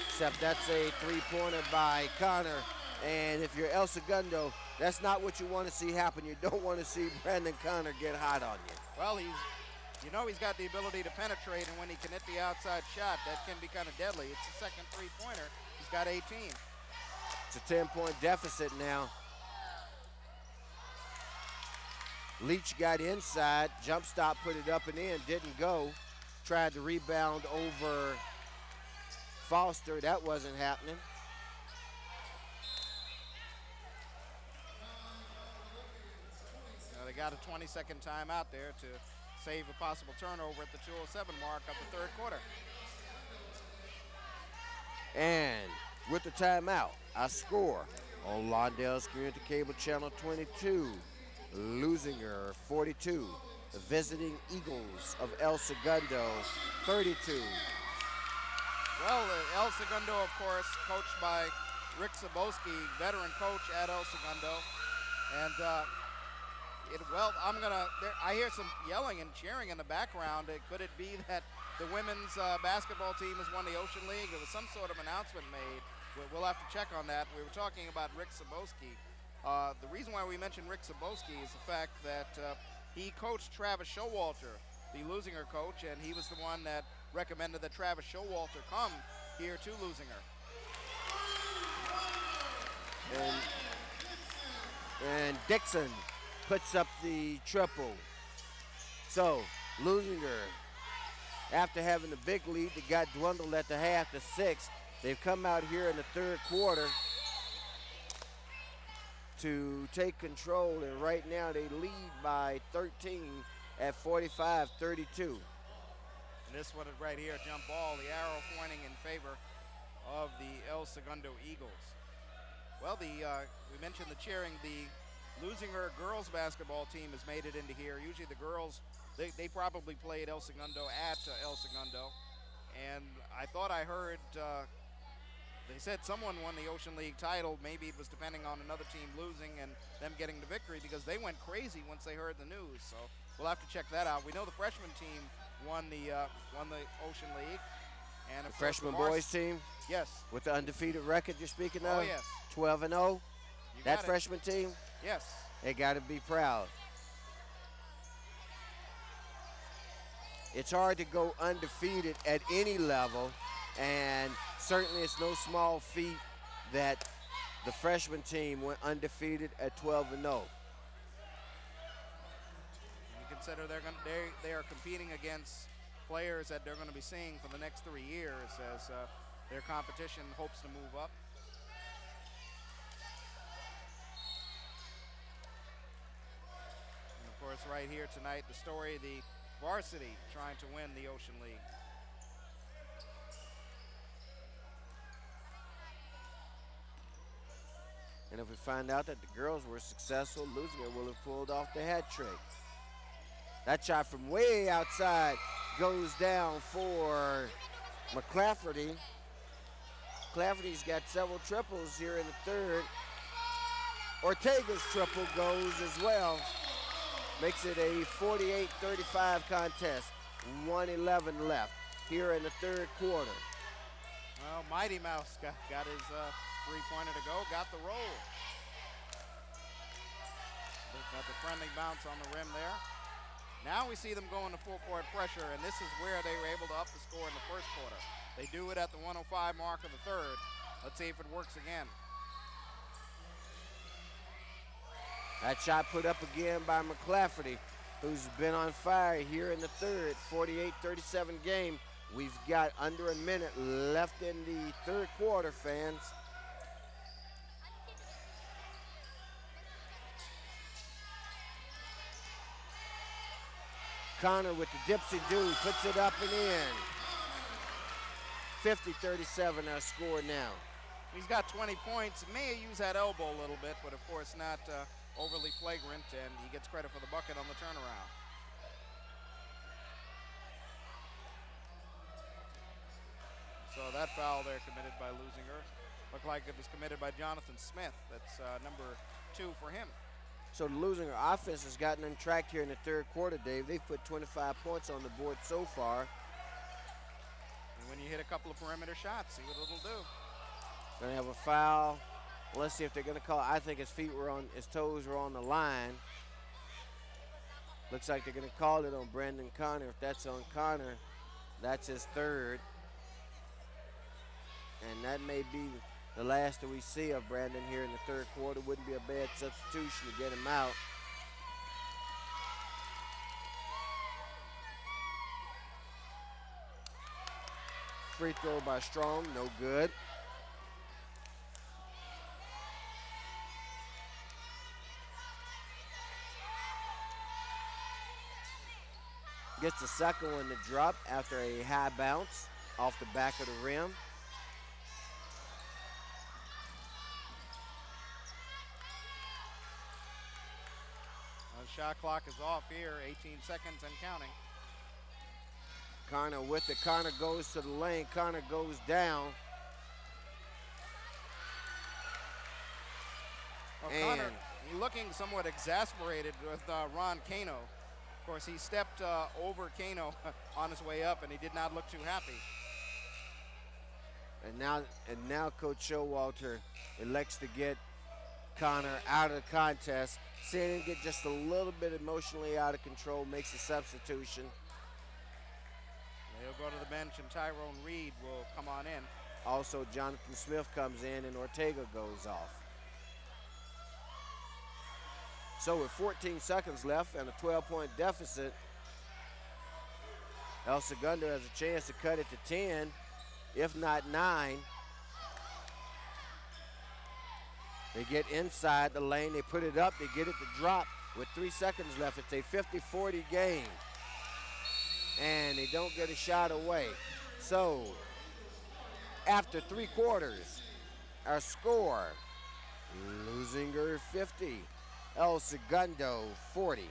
Speaker 1: except that's a 3-pointer by Connor. And if you're El Segundo, that's not what you want to see happen. You don't want to see Brandon Connor get hot on you.
Speaker 2: Well, he's got the ability to penetrate, and when he can hit the outside shot, that can be kind of deadly. It's the second three-pointer. He's got 18.
Speaker 1: It's a 10-point deficit now. Leach got inside, jump stop, put it up and in, didn't go. Tried to rebound over Foster, that wasn't happening.
Speaker 2: They got a 20-second timeout there to save a possible turnover at the 2:07 mark of the third quarter.
Speaker 1: And with the timeout, our score on Lawndale Community Cable Channel 22. Leuzinger 42, the visiting Eagles of El Segundo 32.
Speaker 2: Well, El Segundo, of course, coached by Rick Sabowski, veteran coach at El Segundo. And I hear some yelling and cheering in the background. Could it be that the women's basketball team has won the Ocean League? There was some sort of announcement made. We'll have to check on that. We were talking about Rick Sabowski. The reason why we mentioned Rick Sabowski is the fact that he coached Travis Showalter, the Leuzinger coach, and he was the one that recommended that Travis Showalter come here to Leuzinger.
Speaker 1: And Dixon puts up the triple. So Leuzinger, after having a big lead that got dwindled at the half to 6, they've come out here in the third quarter to take control, and right now they lead by 13 at 45-32.
Speaker 2: And this one right here, jump ball, the arrow pointing in favor of the El Segundo Eagles. Well, we mentioned the cheering. The Leuzinger girls basketball team has made it into here. Usually the girls, they probably played El Segundo at El Segundo. And I thought I heard they said someone won the Ocean League title. Maybe it was depending on another team losing and them getting the victory, because they went crazy once they heard the news. So we'll have to check that out. We know the freshman team won the Ocean League. And
Speaker 1: the freshman boys team?
Speaker 2: Yes.
Speaker 1: With the undefeated record you're speaking of?
Speaker 2: Oh, yes.
Speaker 1: 12-0? That freshman team?
Speaker 2: Yes.
Speaker 1: They got to be proud. It's hard to go undefeated at any level, and certainly it's no small feat that the freshman team went undefeated at 12-0.
Speaker 2: You consider they are competing against players that they're going to be seeing for the next 3 years as their competition hopes to move up. And of course, right here tonight, the story, the varsity trying to win the Ocean League.
Speaker 1: And if we find out that the girls were successful, Leuzinger will have pulled off the hat trick. That shot from way outside goes down for McClafferty. McClafferty's got several triples here in the third. Ortega's triple goes as well. Makes it a 48-35 contest. 1:11 left here in the third quarter.
Speaker 2: Well, Mighty Mouse got his three-pointer to go, got the roll. Got the friendly bounce on the rim there. Now we see them go into full court pressure, and this is where they were able to up the score in the first quarter. They do it at the 105 mark of the third. Let's see if it works again.
Speaker 1: That shot put up again by McClafferty, who's been on fire here in the third. 48-37 game. We've got under a minute left in the third quarter, fans. Connor with the dipsy-do, puts it up and in. 50-37 our score now.
Speaker 2: He's got 20 points. May have used that elbow a little bit, but of course not overly flagrant, and he gets credit for the bucket on the turnaround. So that foul there committed by Leuzinger. Looked like it was committed by Jonathan Smith. That's number 2 for him.
Speaker 1: So the Leuzinger offense has gotten on track here in the third quarter, Dave. They've put 25 points on the board so far.
Speaker 2: And when you hit a couple of perimeter shots, see what it'll do.
Speaker 1: Gonna have a foul. Let's see if they're gonna call it. I think his toes were on the line. Looks like they're gonna call it on Brandon Connor. If that's on Connor, that's his third. And that may be the last that we see of Brandon here in the third quarter. Wouldn't be a bad substitution to get him out. Free throw by Strong, no good. Gets the second one to drop after a high bounce off the back of the rim.
Speaker 2: Shot clock is off here, 18 seconds and counting.
Speaker 1: Connor with it. Connor goes to the lane. Connor goes down.
Speaker 2: Well, Connor looking somewhat exasperated with Ron Cano. Of course, he stepped over Cano on his way up, and he did not look too happy.
Speaker 1: And now Coach Showalter elects to get Connor out of the contest. Seeing him get just a little bit emotionally out of control, makes a substitution.
Speaker 2: He'll go to the bench, and Tyrone Reed will come on in.
Speaker 1: Also, Jonathan Smith comes in, and Ortega goes off. So with 14 seconds left and a 12-point deficit, El Segundo has a chance to cut it to 10, if not 9. They get inside the lane, they put it up, they get it to drop with 3 seconds left. It's a 50-40 game. And they don't get a shot away. So, after 3 quarters, our score, Leuzinger 50, El Segundo 40.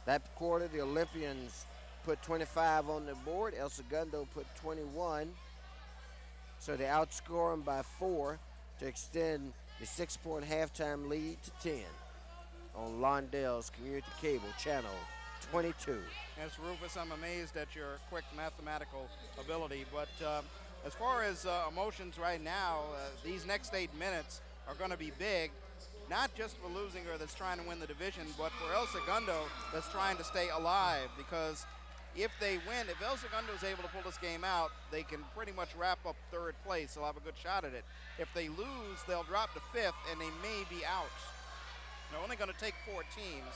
Speaker 1: That quarter, the Olympians put 25 on the board. El Segundo put 21. So they outscore them by 4 to extend the 6-point halftime lead to 10 on Lawndale's Community Cable Channel 22.
Speaker 2: Yes, Rufus, I'm amazed at your quick mathematical ability, but as far as emotions right now, these next 8 minutes are going to be big, not just for Leuzinger that's trying to win the division, but for El Segundo that's trying to stay alive, because if they win, if El Segundo is able to pull this game out, they can pretty much wrap up 3rd place. They'll have a good shot at it. If they lose, they'll drop to 5th, and they may be out. They're only going to take 4 teams,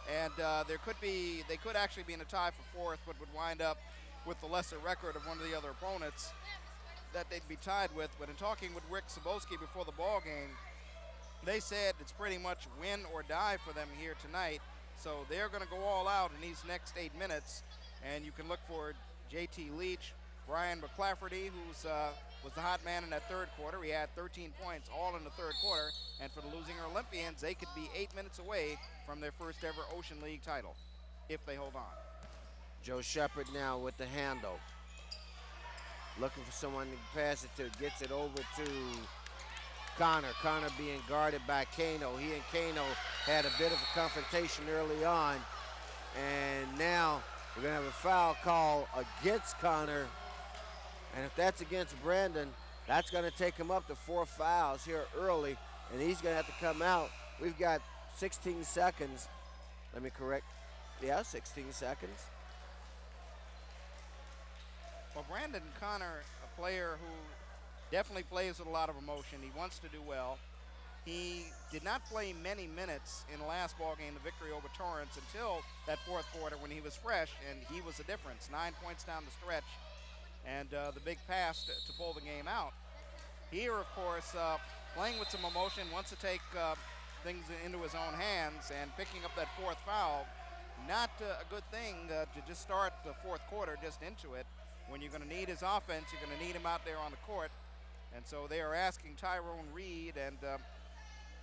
Speaker 2: and they could actually be in a tie for 4th, but would wind up with the lesser record of one of the other opponents that they'd be tied with. But in talking with Rick Sabowski before the ball game, they said it's pretty much win or die for them here tonight. So they're going to go all out in these next 8 minutes. And you can look for J.T. Leach, Brian McClafferty, who was the hot man in that 3rd quarter. He had 13 points all in the 3rd quarter. And for the Leuzinger Olympians, they could be 8 minutes away from their first ever Ocean League title, if they hold on.
Speaker 1: Joe Shepard now with the handle. Looking for someone to pass it to. Gets it over to Connor being guarded by Kano. He and Kano had a bit of a confrontation early on. And now we're going to have a foul call against Connor. And if that's against Brandon, that's going to take him up to 4 fouls here early. And he's going to have to come out. We've got 16 seconds. Let me correct. Yeah, 16 seconds.
Speaker 2: Well, Brandon Connor, a player who definitely plays with a lot of emotion. He wants to do well. He did not play many minutes in the last ball game, the victory over Torrance, until that fourth quarter when he was fresh, and he was the difference. 9 points down the stretch, and the big pass to pull the game out. Here, of course, playing with some emotion, wants to take things into his own hands, and picking up that fourth foul, not a good thing to just start the fourth quarter just into it. When you're going to need his offense, you're going to need him out there on the court. And so they are asking Tyrone Reed and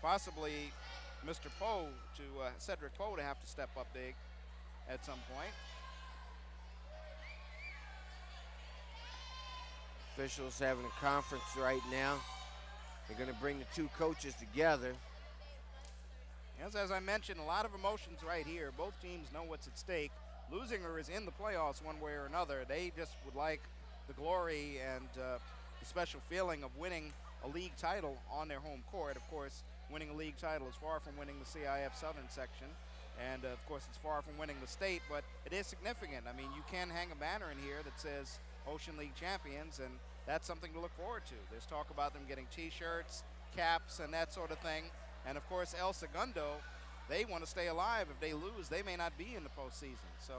Speaker 2: possibly Mr. Poe Cedric Poe to have to step up big at some point.
Speaker 1: Officials having a conference right now. They're going to bring the two coaches together.
Speaker 2: As I mentioned, a lot of emotions right here. Both teams know what's at stake. Leuzinger is in the playoffs one way or another. They just would like the glory and the special feeling of winning a league title on their home court. Of course, winning a league title is far from winning the CIF Southern section. And, of course, it's far from winning the state, but it is significant. I mean, you can hang a banner in here that says Ocean League champions, and that's something to look forward to. There's talk about them getting T-shirts, caps, and that sort of thing. And, of course, El Segundo, they want to stay alive. If they lose, they may not be in the postseason. So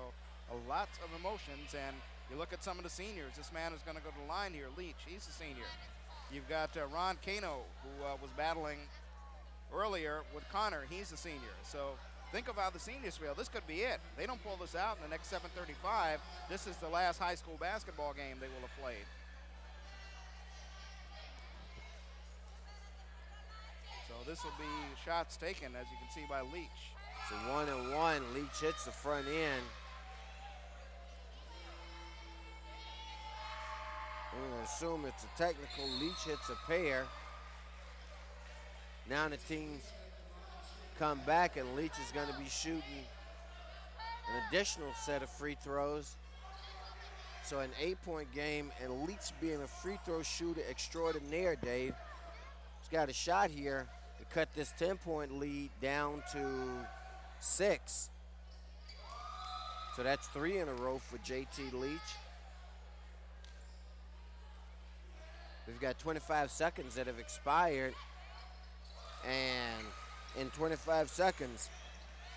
Speaker 2: a lot of emotions, and you look at some of the seniors. This man is going to go to the line here, Leach. He's a senior. You've got Ron Cano, who was battling earlier with Connor. He's a senior. So think of how the seniors feel. This could be it. They don't pull this out in the next 7:35. This is the last high school basketball game they will have played. So this will be shots taken, as you can see, by Leach.
Speaker 1: So 1-and-1. Leach hits the front end. We're going to assume it's a technical. Leach hits a pair. Now the teams come back, and Leach is going to be shooting an additional set of free throws. So an 8-point game, and Leach being a free throw shooter extraordinaire, Dave. He's got a shot here to cut this 10-point lead down to 6. So that's 3 in a row for JT Leach. We've got 25 seconds that have expired. And in 25 seconds,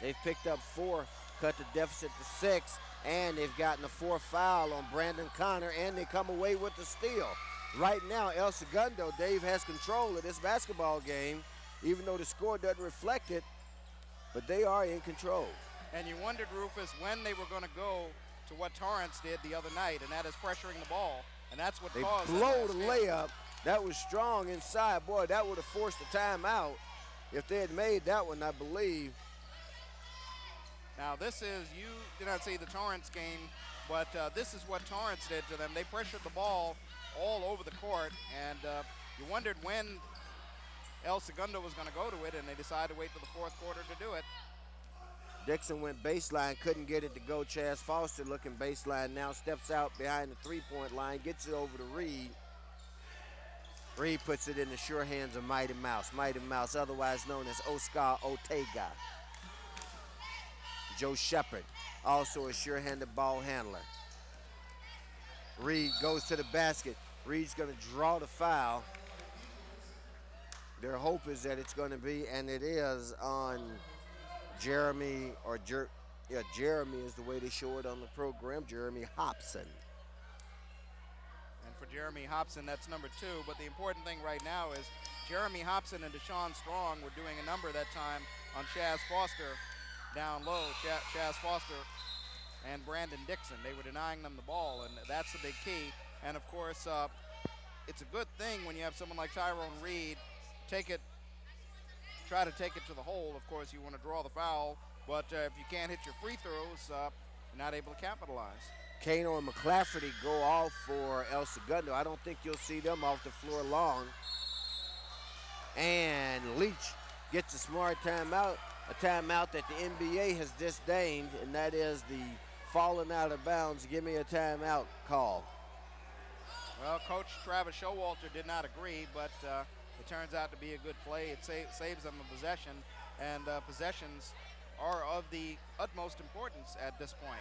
Speaker 1: they've picked up 4, cut the deficit to 6, and they've gotten a 4th foul on Brandon Connor, and they come away with the steal. Right now, El Segundo, Dave, has control of this basketball game, even though the score doesn't reflect it, but they are in control.
Speaker 2: And you wondered, Rufus, when they were going to go to what Torrance did the other night, and that is pressuring the ball, and that's what caused
Speaker 1: They blow the layup. That was strong inside. Boy, that would have forced a timeout if they had made that one, I believe.
Speaker 2: Now, this is, you did not see the Torrance game, but this is what Torrance did to them. They pressured the ball all over the court, and you wondered when El Segundo was going to go to it, and they decided to wait till the fourth quarter to do it.
Speaker 1: Dixon went baseline, couldn't get it to go. Chaz Foster looking baseline now, steps out behind the three-point line, gets it over to Reed. Reed puts it in the sure hands of Mighty Mouse. Mighty Mouse, otherwise known as Oscar Ortega. Joe Shepard, also a sure-handed ball handler. Reed goes to the basket. Reed's going to draw the foul. Their hope is that it's going to be, and it is, on Jeremy, or Jeremy is the way they show it on the program, Jeremy Hobson.
Speaker 2: And for Jeremy Hobson, that's number 2. But the important thing right now is Jeremy Hobson and Deshaun Strong were doing a number that time on Chaz Foster down low. Chaz Foster and Brandon Dixon. They were denying them the ball, and that's the big key. And, of course, it's a good thing when you have someone like Tyrone Reed try to take it to the hole. Of course, you want to draw the foul, but if you can't hit your free throws, you're not able to capitalize.
Speaker 1: Kano and McClafferty go off for El Segundo. I don't think you'll see them off the floor long. And Leach gets a smart timeout, a timeout that the NBA has disdained, and that is the falling out of bounds, give me a timeout call.
Speaker 2: Well, Coach Travis Showalter did not agree, but it turns out to be a good play. It saves them a possession, and possessions are of the utmost importance at this point.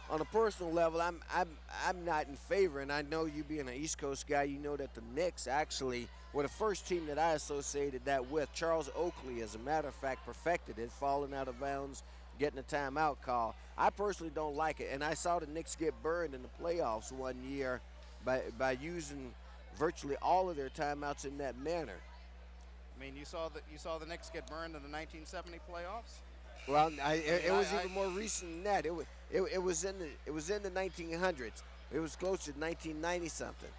Speaker 1: On a personal level, I'm not in favor, and I know you being an East Coast guy, you know that the Knicks actually were the first team that I associated that with. Charles Oakley, as a matter of fact, perfected it, falling out of bounds, getting a timeout call. I personally don't like it, and I saw the Knicks get burned in the playoffs one year by using virtually all of their timeouts in that manner.
Speaker 2: I mean, you saw the Knicks get burned in the 1970 playoffs.
Speaker 1: Well, it was even more recent than that. It was in the 1900s. It was closer to 1990 something.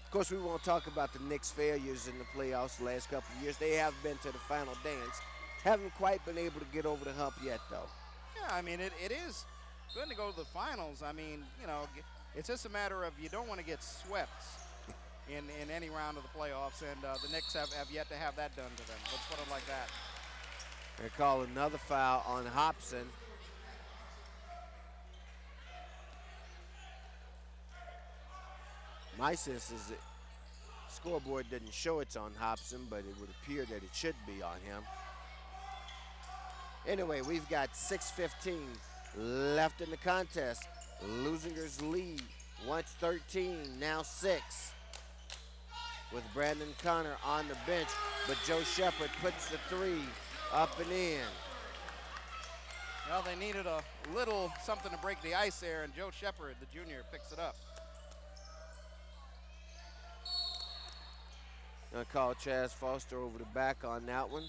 Speaker 1: Of course, we won't talk about the Knicks' failures in the playoffs the last couple of years. They have been to the final dance. Haven't quite been able to get over the hump yet, though.
Speaker 2: Yeah, I mean, it is good to go to the finals. I mean, you know, it's just a matter of you don't want to get swept in any round of the playoffs, and the Knicks have yet to have that done to them. Let's put it like that.
Speaker 1: They call another foul on Hobson. My sense is that scoreboard didn't show it's on Hobson, but it would appear that it should be on him. Anyway, we've got 6:15 left in the contest. Leuzinger's lead, once 13, now 6. With Brandon Connor on the bench, but Joe Shepard puts the 3 up and in.
Speaker 2: Well, they needed a little something to break the ice there, and Joe Shepard, the junior, picks it up.
Speaker 1: Gonna call Chaz Foster over the back on that one.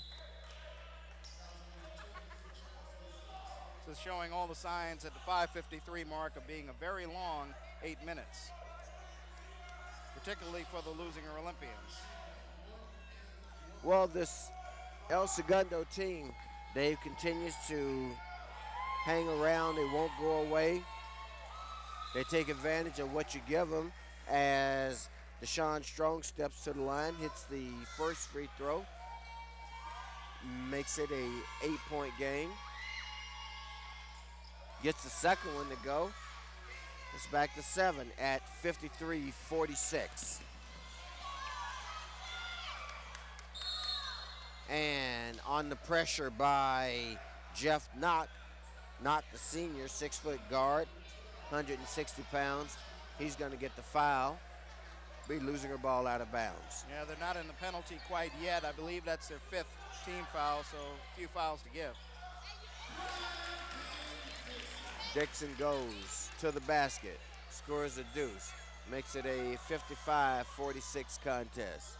Speaker 2: This is showing all the signs at the 5:53 mark of being a very long 8 minutes, particularly for the Leuzinger Olympians.
Speaker 1: Well, this El Segundo team, Dave, continues to hang around. They won't go away. They take advantage of what you give them as Deshaun Strong steps to the line, hits the first free throw, makes it a 8-point game. Gets the second one to go. It's back to 7 at 53-46. And on the pressure by Jeff Knock, the senior, 6-foot guard, 160 pounds. He's going to get the foul. Be losing her ball out of bounds.
Speaker 2: Yeah, they're not in the penalty quite yet. I believe that's their 5th team foul, so a few fouls to give.
Speaker 1: Dixon goes to the basket, scores a deuce, makes it a 55-46 contest.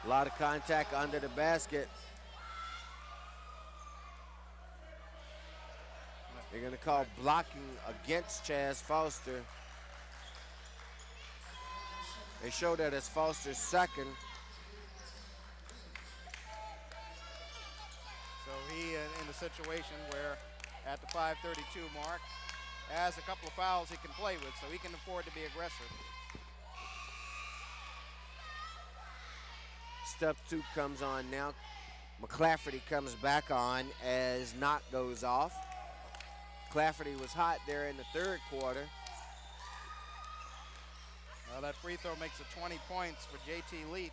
Speaker 1: A lot of contact under the basket. They're going to call blocking against Chaz Foster. They show that as Foster's second.
Speaker 2: So he in a situation where at the 5:32 mark has a couple of fouls he can play with, so he can afford to be aggressive.
Speaker 1: Step 2 comes on now. McClafferty comes back on as Knock goes off. McClafferty was hot there in the 3rd quarter.
Speaker 2: Well, that free throw makes it 20 points for J.T. Leach,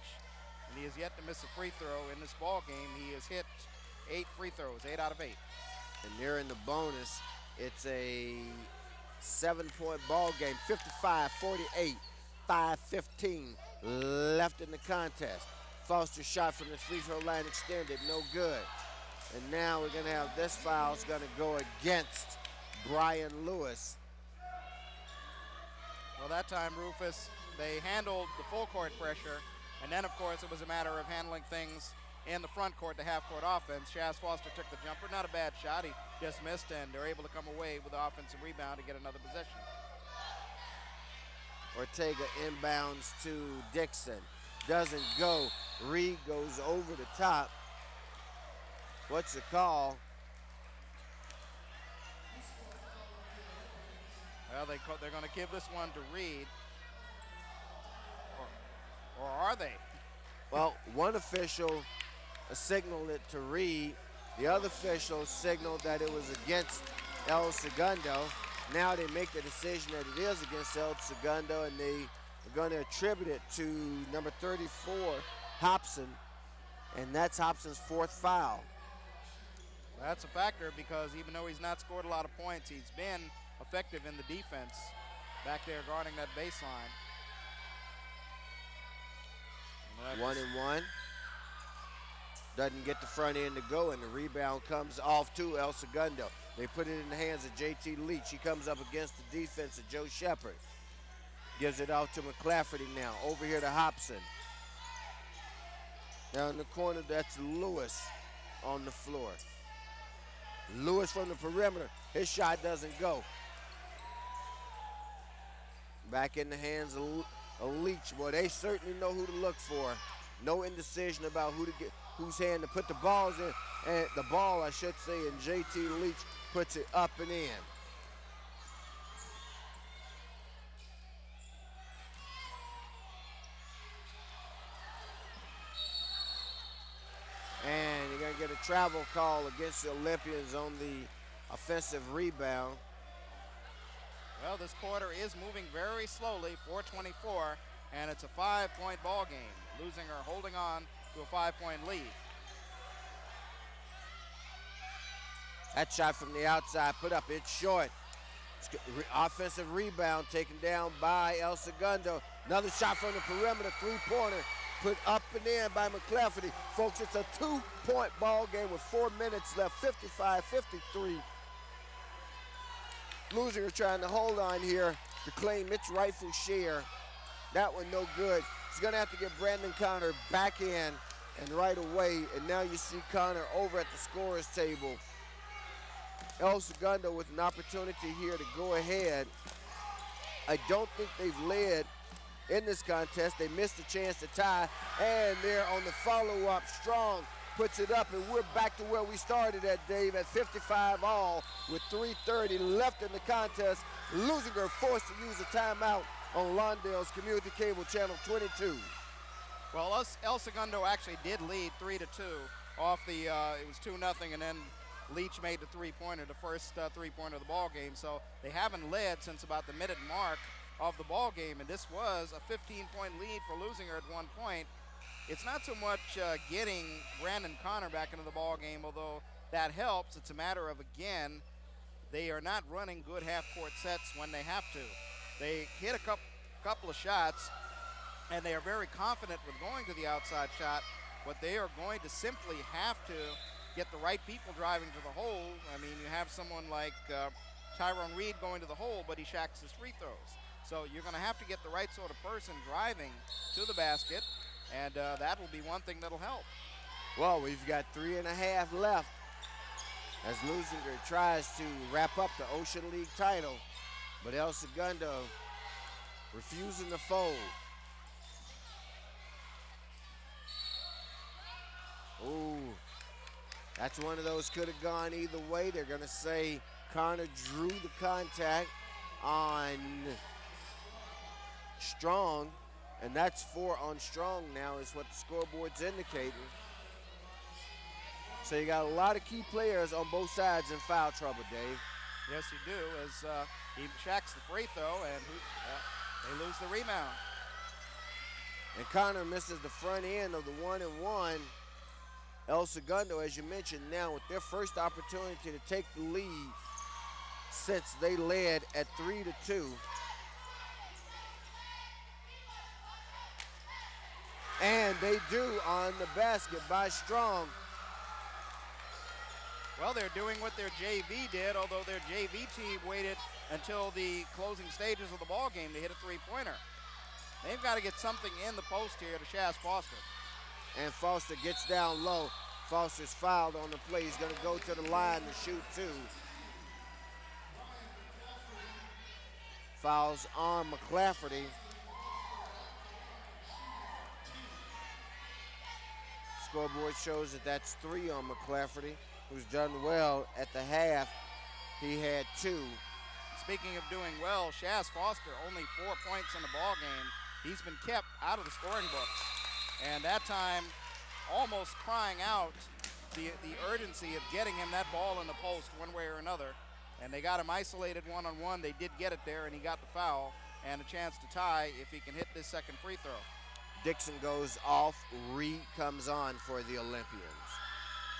Speaker 2: and he has yet to miss a free throw in this ball game. He has hit 8 free throws, 8 out of 8.
Speaker 1: And they're in the bonus. It's a 7-point ball game, 55-48, 5:15 left in the contest. Foster shot from the free throw line extended, no good. And now we're going to have this foul is going to go against Brian Lewis.
Speaker 2: Well, that time, Rufus, they handled the full court pressure, and then, of course, it was a matter of handling things in the front court, the half-court offense. Chaz Foster took the jumper. Not a bad shot. He just missed, and they're able to come away with the offensive rebound to get another possession.
Speaker 1: Ortega inbounds to Dixon. Doesn't go. Reed goes over the top. What's the call?
Speaker 2: Well, they're going to give this one to Reed. Or are they?
Speaker 1: Well, one official signaled it to Reed. The other official signaled that it was against El Segundo. Now they make the decision that it is against El Segundo, and they are going to attribute it to number 34, Hobson, and that's Hobson's 4th foul.
Speaker 2: That's a factor because even though he's not scored a lot of points, he's been effective in the defense back there guarding that baseline.
Speaker 1: 1-1. Doesn't get the front end to go, and the rebound comes off to El Segundo. They put it in the hands of J.T. Leach. He comes up against the defense of Joe Shepard. Gives it off to McClafferty now. Over here to Hobson. Down in the corner, that's Lewis on the floor. Lewis from the perimeter. His shot doesn't go. Back in the hands of Leach. Boy, they certainly know who to look for. No indecision about whose hand to put the balls in. And the ball, I should say, and J.T. Leach puts it up and in. And you're going to get a travel call against the Olympians on the offensive rebound.
Speaker 2: Well, this quarter is moving very slowly, 4:24, and it's a 5-point ball game. Leuzinger holding on to a 5-point lead.
Speaker 1: That shot from the outside put up, it's short. Offensive rebound taken down by El Segundo. Another shot from the perimeter, 3-pointer, put up and in by McClafferty. Folks, it's a 2-point ball game with 4 minutes left, 55-53. Leuzinger trying to hold on here to claim its rightful share. That one no good. He's gonna have to get Brandon Connor back in and right away. And now you see Connor over at the scorer's table. El Segundo with an opportunity here to go ahead. I don't think they've led in this contest. They missed a chance to tie, and they're on the follow-up. Strong puts it up, and we're back to where we started at, Dave, at 55 all with 3:30 left in the contest. Leuzinger forced to use a timeout on Lawndale's Community Cable Channel 22.
Speaker 2: Well, El Segundo actually did lead 3-2 off the, it was 2-0, and then Leach made the 3-pointer, the first 3-pointer of the ball game. So they haven't led since about the minute mark of the ball game, and this was a 15-point lead for Leuzinger at one point. It's not so much getting Brandon Connor back into the ball game, although that helps. It's a matter of, again, they are not running good half-court sets when they have to. They hit a couple of shots, and they are very confident with going to the outside shot, but they are going to simply have to get the right people driving to the hole. I mean, you have someone like Tyrone Reed going to the hole, but he shacks his free throws. So you're going to have to get the right sort of person driving to the basket, and that will be one thing that'll help.
Speaker 1: Well, we've got 3.5 left as Leuzinger tries to wrap up the Ocean League title, but El Segundo refusing to fold. Ooh, that's one of those could have gone either way. They're going to say Connor drew the contact on Strong, and that's 4 on Strong now is what the scoreboard's indicating. So you got a lot of key players on both sides in foul trouble, Dave.
Speaker 2: Yes, you do, as he shacks the free throw, and they lose the rebound.
Speaker 1: And Connor misses the front end of the 1-and-1. El Segundo, as you mentioned, now with their first opportunity to take the lead since they led at 3-2. And they do on the basket by Strong.
Speaker 2: Well, they're doing what their JV did, although their JV team waited until the closing stages of the ball game to hit a three-pointer. They've got to get something in the post here to Shaz Foster.
Speaker 1: And Foster gets down low. Foster's fouled on the play. He's going to go to the line to shoot 2. Fouls on McClafferty. Scoreboard shows that that's 3 on McClafferty, who's done well at the half. He had 2.
Speaker 2: Speaking of doing well, Shaz Foster only 4 points in the ball game. He's been kept out of the scoring books. And that time, almost crying out the urgency of getting him that ball in the post one way or another. And they got him isolated one-on-one. They did get it there, and he got the foul and a chance to tie if he can hit this second free throw.
Speaker 1: Dixon goes off. Reed comes on for the Olympians.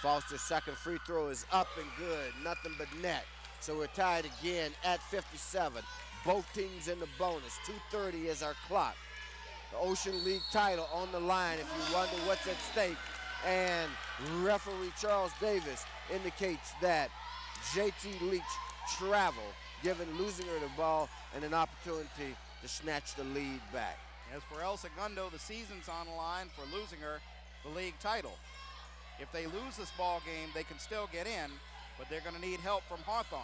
Speaker 1: Foster's second free throw is up and good. Nothing but net. So we're tied again at 57. Both teams in the bonus. 2:30 is our clock. The Ocean League title on the line if you wonder what's at stake. And referee Charles Davis indicates that J.T. Leach travel, giving Leuzinger the ball and an opportunity to snatch the lead back.
Speaker 2: As for El Segundo, the season's on the line for Leuzinger, the league title. If they lose this ball game, they can still get in, but they're going to need help from Hawthorne.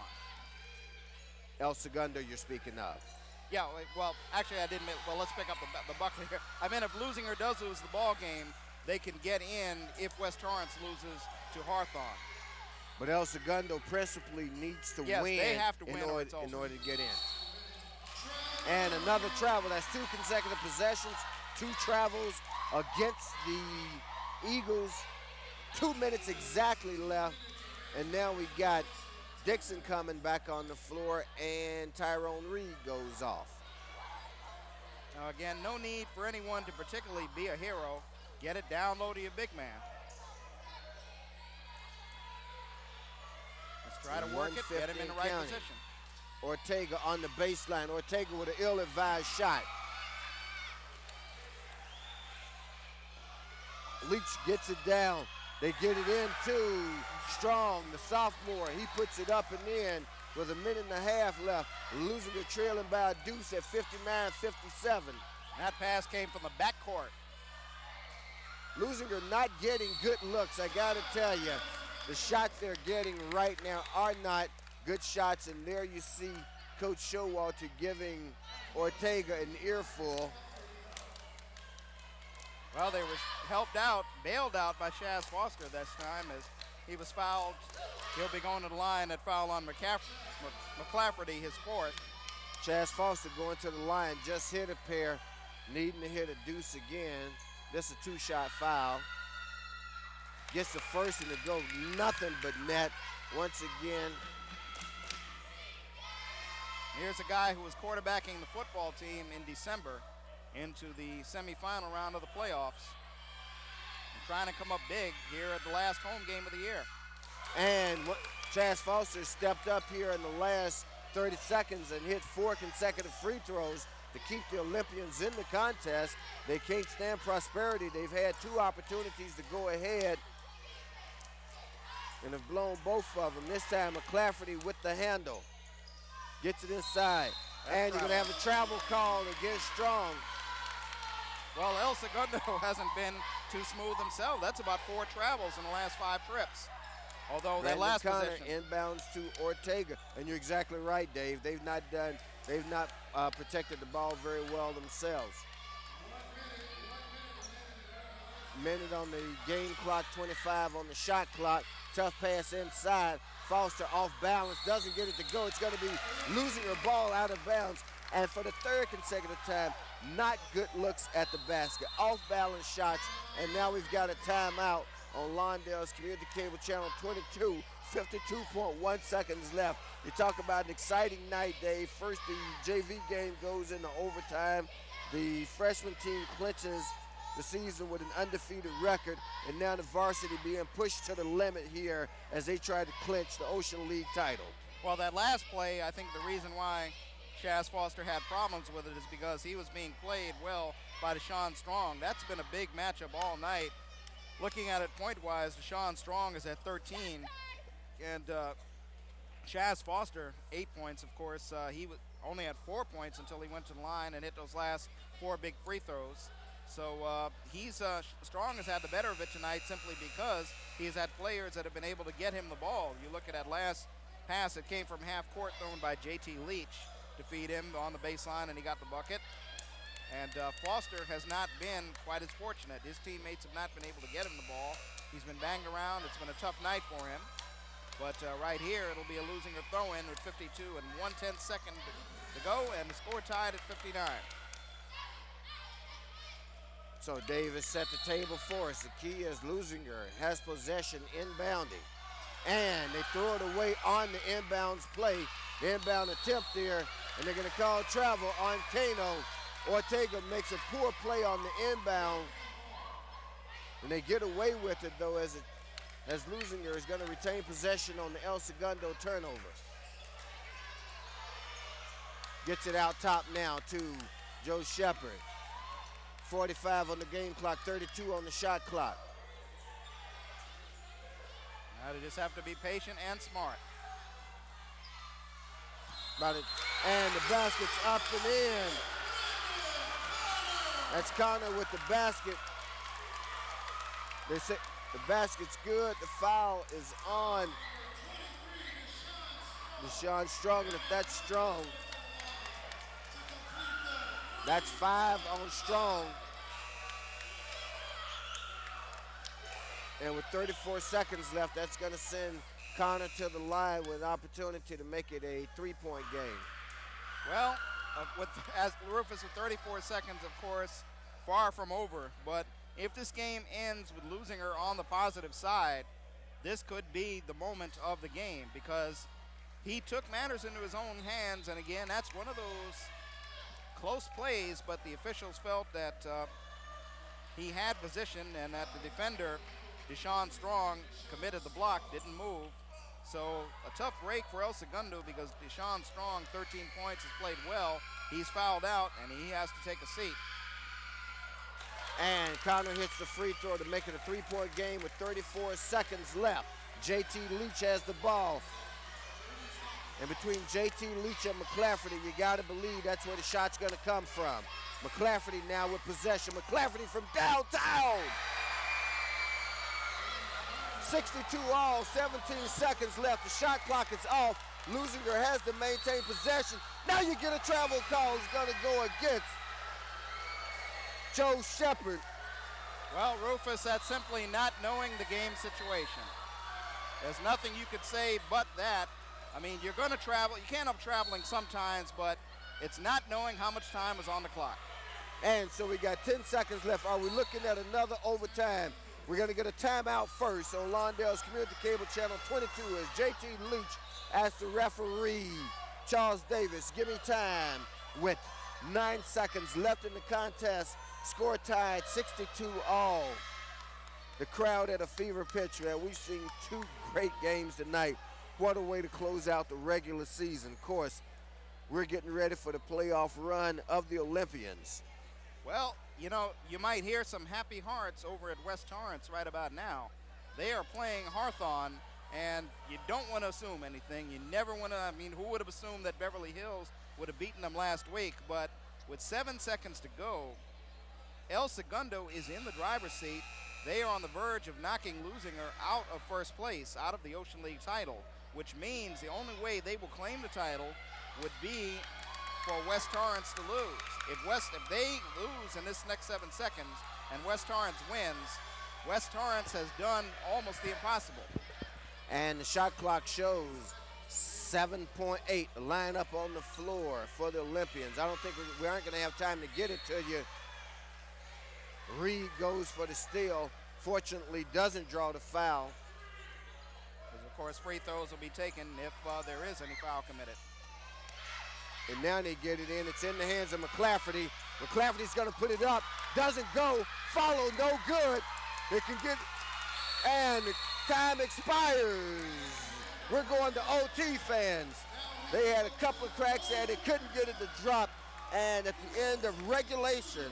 Speaker 1: El Segundo you're speaking of.
Speaker 2: Yeah, well, actually I didn't. Well, let's pick up the bucket here. I mean, if Leuzinger does lose the ball game, they can get in if West Torrance loses to Hawthorne.
Speaker 1: But El Segundo principally needs to
Speaker 2: yes,
Speaker 1: win,
Speaker 2: they have to win
Speaker 1: in order to get in. And another travel. That's 2 consecutive possessions, 2 travels against the Eagles. 2 minutes exactly left. And now we got Dixon coming back on the floor, and Tyrone Reed goes off.
Speaker 2: Now again, no need for anyone to particularly be a hero. Get it down low to your big man. Let's try to work it, get him in the right position.
Speaker 1: Ortega on the baseline. Ortega with an ill-advised shot. Leach gets it down. They get it in too. Strong, the sophomore. He puts it up and in with 1.5 minutes left. Leuzinger trailing by a deuce at 59-57.
Speaker 2: That pass came from the backcourt.
Speaker 1: Leuzinger not getting good looks, I gotta tell you. The shots they're getting right now are not good shots, and there you see Coach Showalter giving Ortega an earful.
Speaker 2: Well, they were helped out, bailed out by Shaz Foster this time as he was fouled. He'll be going to the line. That foul on McClafferty, his 4th.
Speaker 1: Chaz Foster going to the line, just hit a pair, needing to hit a deuce again. This is a 2-shot foul. Gets the first and it goes nothing but net once again.
Speaker 2: Here's a guy who was quarterbacking the football team in December into the semifinal round of the playoffs. And trying to come up big here at the last home game of the year.
Speaker 1: And Chaz Foster stepped up here in the last 30 seconds and hit 4 consecutive free throws to keep the Olympians in the contest. They can't stand prosperity. They've had 2 opportunities to go ahead and have blown both of them. This time McClafferty with the handle. Gets it inside. And you're going to have a travel call against Strong.
Speaker 2: Well, El Segundo hasn't been too smooth himself. That's about 4 travels in the last 5 trips. Although that last possession
Speaker 1: inbounds to Ortega. And you're exactly right, Dave. They've not protected the ball very well themselves. Minute on the game clock, 25 on the shot clock. Tough pass inside. Foster off balance, doesn't get it to go. It's going to be losing her ball out of bounds. And for the 3rd consecutive time, not good looks at the basket. Off balance shots, and now we've got a timeout on Lawndale's Community Cable Channel 22. 52.1 seconds left. You talk about an exciting night, Dave. First, the JV game goes into overtime. The freshman team clinches the season with an undefeated record, and now the varsity being pushed to the limit here as they try to clinch the Ocean League title.
Speaker 2: Well, that last play, I think the reason why Shaz Foster had problems with it is because he was being played well by Deshaun Strong. That's been a big matchup all night. Looking at it point-wise, Deshaun Strong is at 13, and Shaz Foster, 8 points, of course. He was only had 4 points until he went to the line and hit those last 4 big free throws. So Strong has had the better of it tonight simply because he's had players that have been able to get him the ball. You look at that last pass that came from half court thrown by J.T. Leach to feed him on the baseline, and he got the bucket. And Foster has not been quite as fortunate. His teammates have not been able to get him the ball. He's been banged around. It's been a tough night for him. But right here, it'll be a Leuzinger throw-in with 52 and 1/10 second to go, and the score tied at 59.
Speaker 1: So Davis set the table for us. The key is Leuzinger has possession inbounding. And they throw it away on the inbounds play. The inbound attempt there, and they're going to call travel on Kano. Ortega makes a poor play on the inbound. And they get away with it, though, as Leuzinger is going to retain possession on the El Segundo turnover. Gets it out top now to Joe Shepard. 45 on the game clock, 32 on the shot clock.
Speaker 2: Now they just have to be patient and smart.
Speaker 1: And the basket's up and in. That's Connor with the basket. They say the basket's good. The foul is on Deshaun Strong, and if that's Strong, that's 5 on Strong. And with 34 seconds left, that's going to send Connor to the line with an opportunity to make it a three-point game.
Speaker 2: Well, as Rufus with 34 seconds, of course, far from over. But if this game ends with Leuzinger on the positive side, this could be the moment of the game because he took matters into his own hands. And again, that's one of those close plays, but the officials felt that he had position and that the defender, Deshaun Strong, committed the block, didn't move. So a tough break for El Segundo because Deshaun Strong, 13 points, has played well. He's fouled out, and he has to take a seat.
Speaker 1: And Connor hits the free throw to make it a three-point game with 34 seconds left. JT Leach has the ball. And between JT Leach and McClafferty, you got to believe that's where the shot's going to come from. McClafferty now with possession. McClafferty from downtown. 62 all, 17 seconds left. The shot clock is off. Leuzinger has to maintain possession. Now you get a travel call. It's going to go against Joe Shepard.
Speaker 2: Well, Rufus, that's simply not knowing the game situation. There's nothing you could say but that. I mean, you're going to travel. You can't help traveling sometimes, but it's not knowing how much time is on the clock.
Speaker 1: And so we got 10 seconds left. Are we looking at another overtime? We're going to get a timeout first on Lawndale's Community Cable Channel 22 as JT Leach asks the referee, Charles Davis, give me time with 9 seconds left in the contest. Score tied 62 all. The crowd at a fever pitch, man. We've seen 2 great games tonight. What a way to close out the regular season. Of course, we're getting ready for the playoff run of the Olympians.
Speaker 2: Well, you know, you might hear some happy hearts over at West Torrance right about now. They are playing Hawthorne, and you don't want to assume anything. You never want to, I mean, who would have assumed that Beverly Hills would have beaten them last week? But with 7 seconds to go, El Segundo is in the driver's seat. They are on the verge of knocking Leuzinger out of first place, out of the Ocean League title, which means the only way they will claim the title would be for West Torrance to lose. If they lose in this next 7 seconds and West Torrance wins, West Torrance has done almost the impossible.
Speaker 1: And the shot clock shows 7.8, the lineup on the floor for the Olympians. I don't think we aren't going to have time to get it to you. Reed goes for the steal. Fortunately, doesn't draw the foul.
Speaker 2: Because, of course, free throws will be taken if there is any foul committed.
Speaker 1: And now they get it in. It's in the hands of McClafferty. McClafferty's going to put it up. Doesn't go. Follow, no good. They can get, and the time expires. We're going to OT, fans. They had a couple of cracks there. They couldn't get it to drop. And at the end of regulation,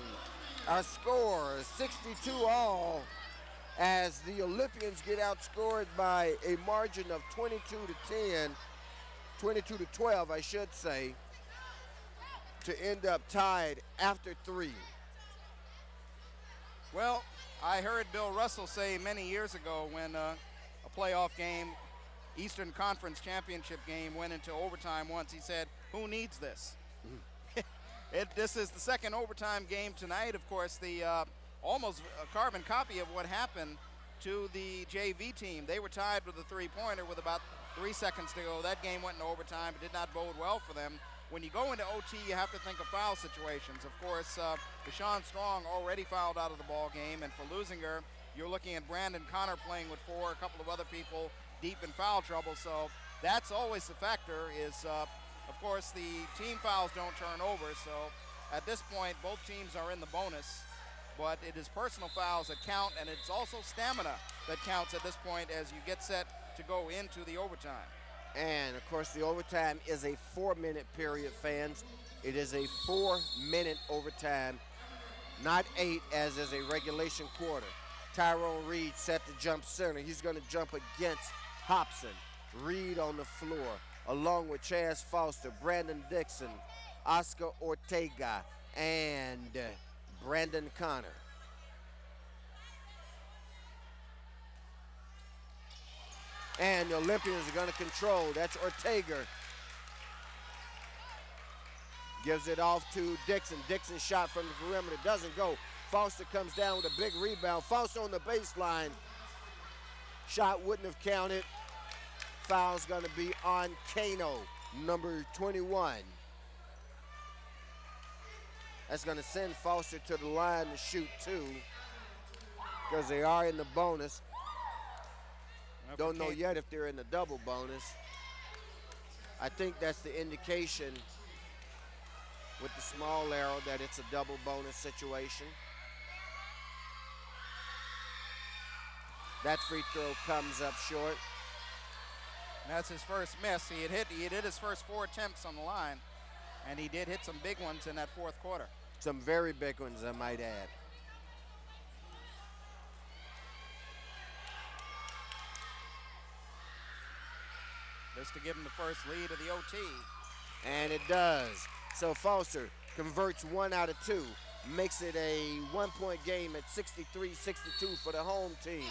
Speaker 1: our score is 62 all as the Olympians get outscored by a margin of 22 to 10, 22 to 12, I should say, to end up tied after 3.
Speaker 2: Well, I heard Bill Russell say many years ago when a playoff game, Eastern Conference Championship game, went into overtime once, he said, "Who needs this?" This is the second overtime game tonight. Of course, the almost a carbon copy of what happened to the JV team. They were tied with a three-pointer with about 3 seconds to go. That game went into overtime. It did not bode well for them. when you go into OT, you have to think of foul situations. Of course, Deshaun Strong already fouled out of the ball game, and for Leuzinger, you're looking at Brandon Connor playing with 4, a couple of other people deep in foul trouble. So that's always the factor is, of course, the team fouls don't turn over. So at this point, both teams are in the bonus, but it is personal fouls that count, and it's also stamina that counts at this point as you get set to go into the overtime.
Speaker 1: And, of course, the overtime is a 4-minute period, fans. It is a 4-minute overtime, not 8 as is a regulation quarter. Tyrone Reed set to jump center. He's going to jump against Hobson. Reed on the floor, along with Chaz Foster, Brandon Dixon, Oscar Ortega, and Brandon Connor. And the Olympians are going to control. That's Ortega. Gives it off to Dixon. Dixon shot from the perimeter. Doesn't go. Foster comes down with a big rebound. Foster on the baseline. Shot wouldn't have counted. Foul's going to be on Kano, number 21. That's going to send Foster to the line to shoot 2 because they are in the bonus. Don't know yet if they're in the double bonus. I think that's the indication with the small arrow that it's a double bonus situation. That free throw comes up short.
Speaker 2: And that's his first miss. He did his first 4 attempts on the line, and he did hit some big ones in that fourth quarter.
Speaker 1: Some very big ones, I might add.
Speaker 2: Just to give him the first lead of the OT.
Speaker 1: And it does. So Foster converts 1 out of 2. Makes it a 1-point game at 63-62 for the home team.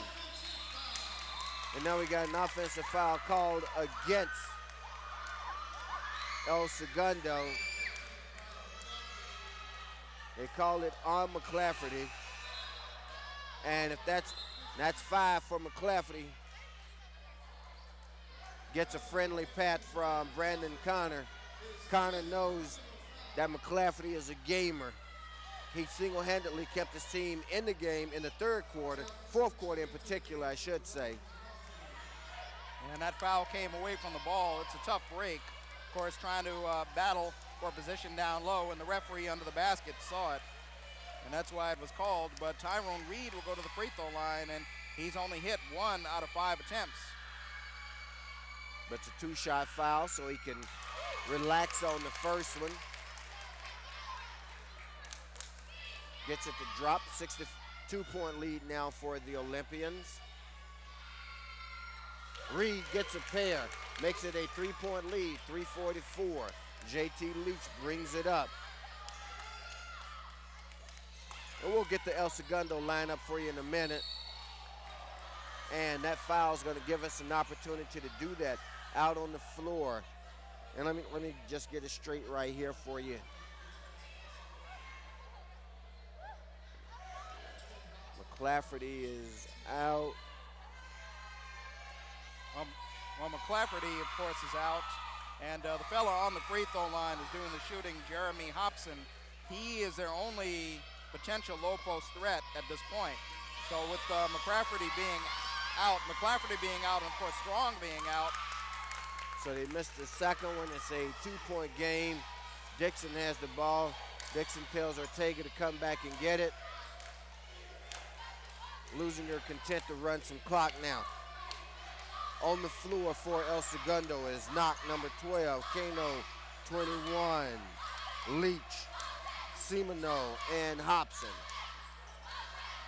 Speaker 1: And now we got an offensive foul called against El Segundo. They call it on McClafferty. And if that's 5 for McClafferty. Gets a friendly pat from Brandon Connor. Connor knows that McClafferty is a gamer. He single-handedly kept his team in the game in the fourth quarter in particular, I should say.
Speaker 2: And that foul came away from the ball. It's a tough break. Of course, trying to battle for position down low, and the referee under the basket saw it. And that's why it was called. But Tyrone Reed will go to the free throw line, and he's only hit 1 out of 5 attempts.
Speaker 1: But it's a 2-shot foul, so he can relax on the first one. Gets it to drop. 62-point lead now for the Olympians. Reed gets a pair, makes it a 3-point lead, 3:44. JT Leach brings it up. And we'll get the El Segundo lineup for you in a minute. And that foul is going to give us an opportunity to do that out on the floor. And let me just get it straight right here for you. McClafferty is out.
Speaker 2: Well, McClafferty, of course, is out. And the fella on the free throw line is doing the shooting, Jeremy Hobson. He is their only potential low-post threat at this point. So with McClafferty being out, and, of course, Strong being out.
Speaker 1: So they missed the second one. It's a 2-point game. Dixon has the ball. Dixon tells Ortega to come back and get it. Leuzinger content to run some clock now. On the floor for El Segundo is Knock, number 12, Kano, 21, Leach, Semino, and Hobson.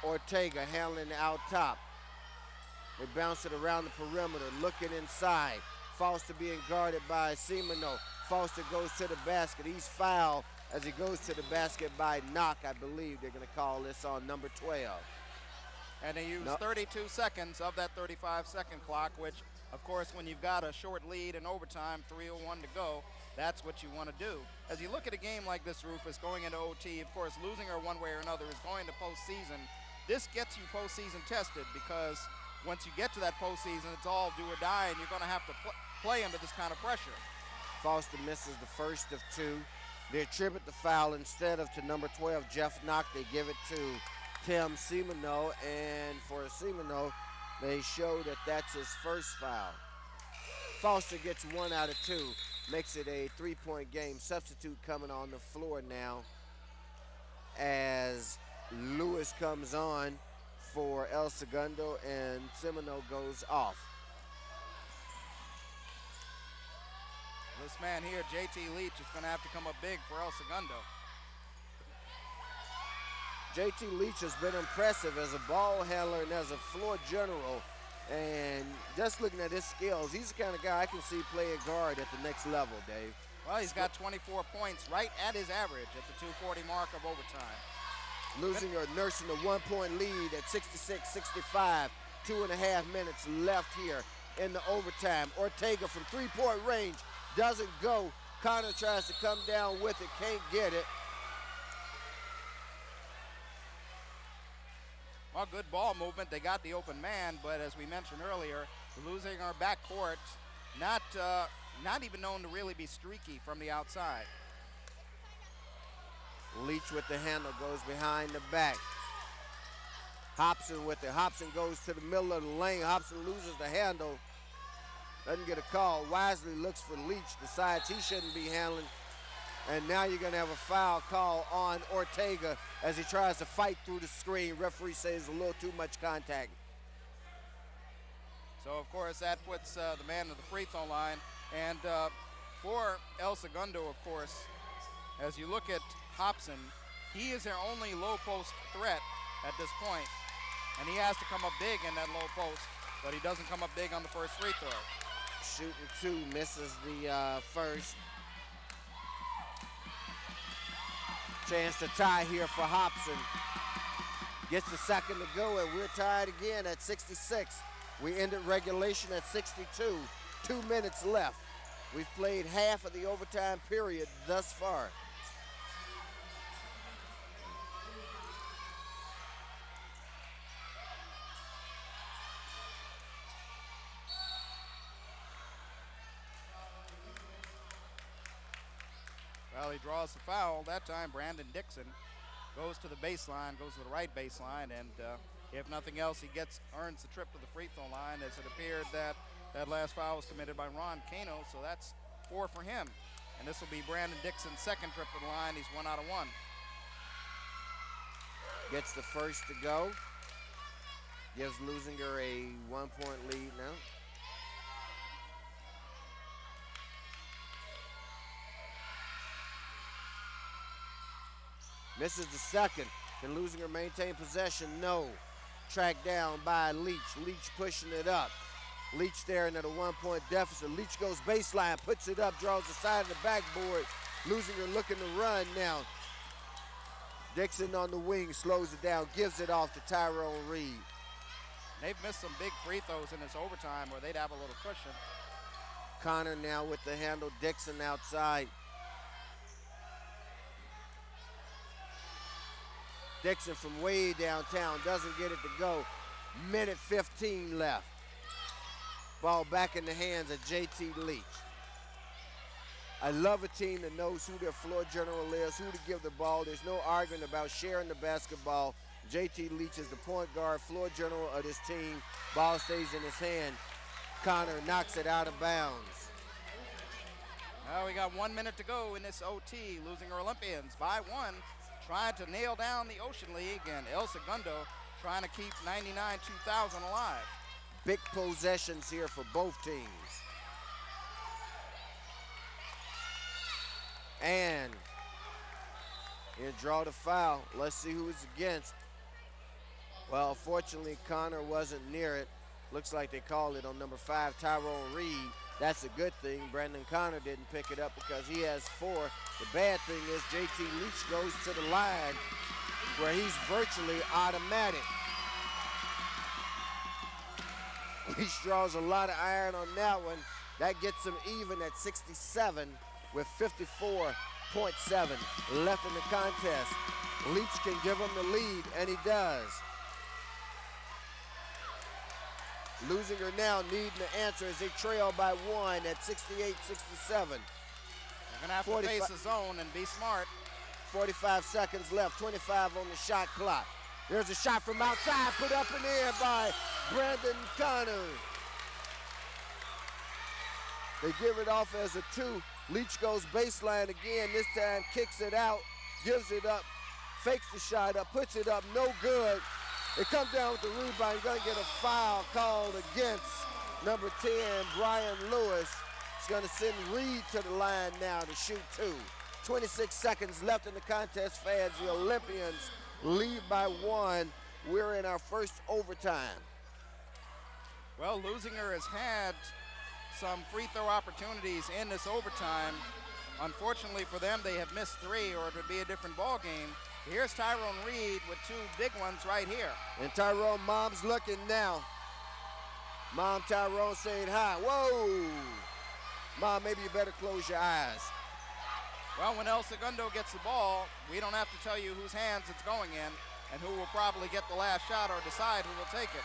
Speaker 1: Ortega handling out top. They bounce it around the perimeter, looking inside. Foster being guarded by Semino. Foster goes to the basket. He's fouled as he goes to the basket by Knock. I believe they're going to call this on number 12.
Speaker 2: And they use 32 seconds of that 35-second clock, which, of course, when you've got a short lead in overtime, 3:01 to go, that's what you want to do. As you look at a game like this, Rufus, going into OT, of course, Leuzinger one way or another is going to postseason. This gets you postseason tested because once you get to that postseason, it's all do or die, and you're going to have to play under this kind of pressure.
Speaker 1: Foster misses the first of two. They attribute the foul instead of to number 12, Jeff Knock. They give it to Tim Semino, and for Semino, they show that that's his first foul. Foster gets 1 out of 2, makes it a 3-point game. Substitute coming on the floor now as Lewis comes on for El Segundo, and Semino goes off.
Speaker 2: This man here, JT Leach, is going to have to come up big for El Segundo.
Speaker 1: JT Leach has been impressive as a ball handler and as a floor general. And just looking at his skills, he's the kind of guy I can see play a guard at the next level, Dave.
Speaker 2: Well, he's got 24 points, right at his average at the 2:40 mark of overtime.
Speaker 1: Leuzinger nursing a 1-point lead at 66-65. 2.5 minutes left here in the overtime. Ortega from 3-point range doesn't go. Connor tries to come down with it, can't get it.
Speaker 2: Well, good ball movement. They got the open man, but as we mentioned earlier, losing our backcourt, not even known to really be streaky from the outside.
Speaker 1: Leach with the handle goes behind the back. Hobson with it. Hobson goes to the middle of the lane. Hobson loses the handle. Doesn't get a call. Wisely looks for Leach, decides he shouldn't be handling. And now you're going to have a foul call on Ortega as he tries to fight through the screen. Referee says a little too much contact.
Speaker 2: So, of course, that puts the man to the free throw line. And for El Segundo, of course, as you look at Hobson, he is their only low post threat at this point. And he has to come up big in that low post, but he doesn't come up big on the first free throw.
Speaker 1: Shooting 2, misses the first. Chance to tie here for Hobson. Gets the second to go, and we're tied again at 66. We ended regulation at 62. 2 minutes left. We've played half of the overtime period thus far.
Speaker 2: Well, he draws the foul. That time, Brandon Dixon goes to the baseline, goes to the right baseline, and if nothing else, he earns the trip to the free throw line, as it appeared that that last foul was committed by Ron Cano, so that's 4 for him. And this will be Brandon Dixon's second trip to the line. He's 1 out of 1.
Speaker 1: Gets the first to go. Gives Leuzinger a 1-point lead now. Misses the second. Can Leuzinger maintain possession? No. Tracked down by Leach. Leach pushing it up. Leach staring at a 1-point deficit. Leach goes baseline, puts it up, draws the side of the backboard. Leuzinger looking to run now. Dixon on the wing, slows it down, gives it off to Tyrone Reed.
Speaker 2: They've missed some big free throws in this overtime where they'd have a little cushion.
Speaker 1: Connor now with the handle. Dixon outside. Dixon from way downtown doesn't get it to go. Minute 15 left. Ball back in the hands of JT Leach. I love a team that knows who their floor general is, who to give the ball. There's no arguing about sharing the basketball. JT Leach is the point guard, floor general of this team. Ball stays in his hand. Connor knocks it out of bounds.
Speaker 2: Well, we got 1 minute to go in this OT. Losing our Olympians by 1. Trying to nail down the Ocean League, and El Segundo trying to keep 99-2000 alive.
Speaker 1: Big possessions here for both teams. And he'll draw the foul. Let's see who it's against. Well, fortunately, Connor wasn't near it. Looks like they called it on number 5, Tyrone Reed. That's a good thing. Brandon Connor didn't pick it up because he has 4. The bad thing is JT Leach goes to the line where he's virtually automatic. Leach draws a lot of iron on that one. That gets him even at 67 with 54.7 left in the contest. Leach can give him the lead, and he does. Leuzinger now needing to answer as they trail by 1 at 68-67.
Speaker 2: They're going to have to face the zone and be smart.
Speaker 1: 45 seconds left, 25 on the shot clock. There's a shot from outside, put up in the air by Brandon Connor. They give it off as a 2. Leach goes baseline again. This time kicks it out, gives it up, fakes the shot up, puts it up, no good. They come down with the rebound. You're going to get a foul called against number 10, Brian Lewis. He's going to send Reed to the line now to shoot 2. 26 seconds left in the contest, fans. The Olympians lead by 1. We're in our first overtime.
Speaker 2: Well, Leuzinger has had some free throw opportunities in this overtime. Unfortunately for them, they have missed 3, or it would be a different ball game. Here's Tyrone Reed with 2 big ones right here.
Speaker 1: And Tyrone, mom's looking now. Mom, Tyrone saying hi. Whoa! Mom, maybe you better close your eyes.
Speaker 2: Well, when El Segundo gets the ball, we don't have to tell you whose hands it's going in and who will probably get the last shot or decide who will take it.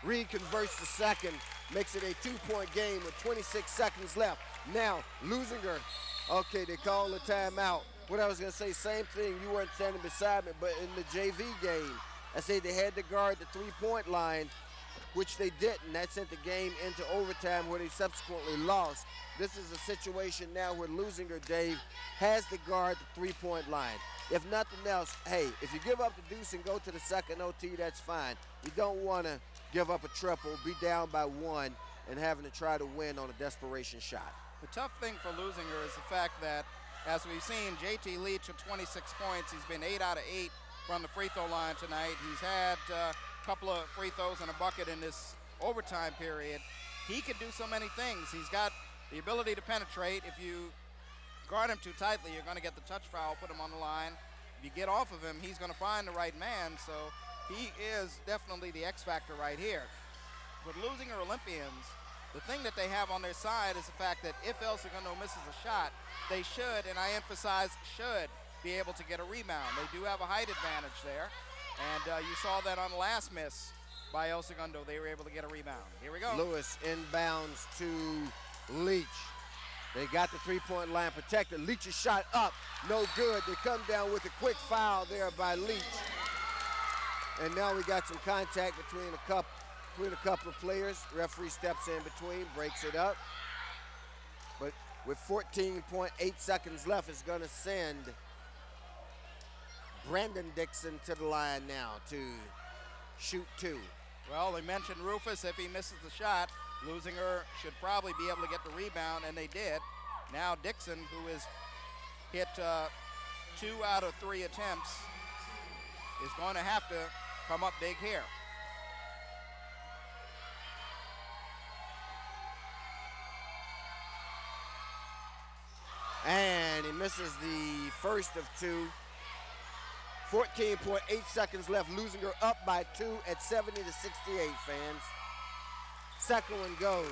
Speaker 1: Reed converts the second, makes it a 2-point game with 26 seconds left. Now, Leuzinger, okay, they call the timeout. What I was gonna say, same thing, you weren't standing beside me, but in the JV game, I say they had to guard the 3-point line, which they didn't. That sent the game into overtime where they subsequently lost. This is a situation now where Leuzinger, Dave, has to guard the 3-point line. If nothing else, hey, if you give up the deuce and go to the second OT, that's fine. You don't want to give up a triple, be down by 1, and having to try to win on a desperation shot.
Speaker 2: The tough thing for Leuzinger is the fact that, as we've seen, JT Leach with 26 points. He's been 8 out of 8 from the free throw line tonight. He's had a couple of free throws and a bucket in this overtime period. He can do so many things. He's got the ability to penetrate. If you guard him too tightly, you're going to get the touch foul, put him on the line. If you get off of him, he's going to find the right man. So he is definitely the X factor right here. With Leuzinger Olympians, the thing that they have on their side is the fact that if El Segundo misses a shot, they should, and I emphasize should, be able to get a rebound. They do have a height advantage there, and you saw that on the last miss by El Segundo. They were able to get a rebound. Here we go.
Speaker 1: Lewis inbounds to Leach. They got the 3-point line protected. Leach's shot up, no good. They come down with a quick foul there by Leach. And now we got some contact between a couple of players. Referee steps in between, breaks it up. But with 14.8 seconds left, it's gonna send Brandon Dixon to the line now to shoot 2.
Speaker 2: Well, they mentioned Rufus. If he misses the shot, Leuzinger should probably be able to get the rebound, and they did. Now Dixon, who has hit 2 out of 3 attempts, is going to have to come up big here.
Speaker 1: And he misses the first of 2. 14.8 seconds left. Leuzinger up by 2 at 70 to 68, fans. Second one goes.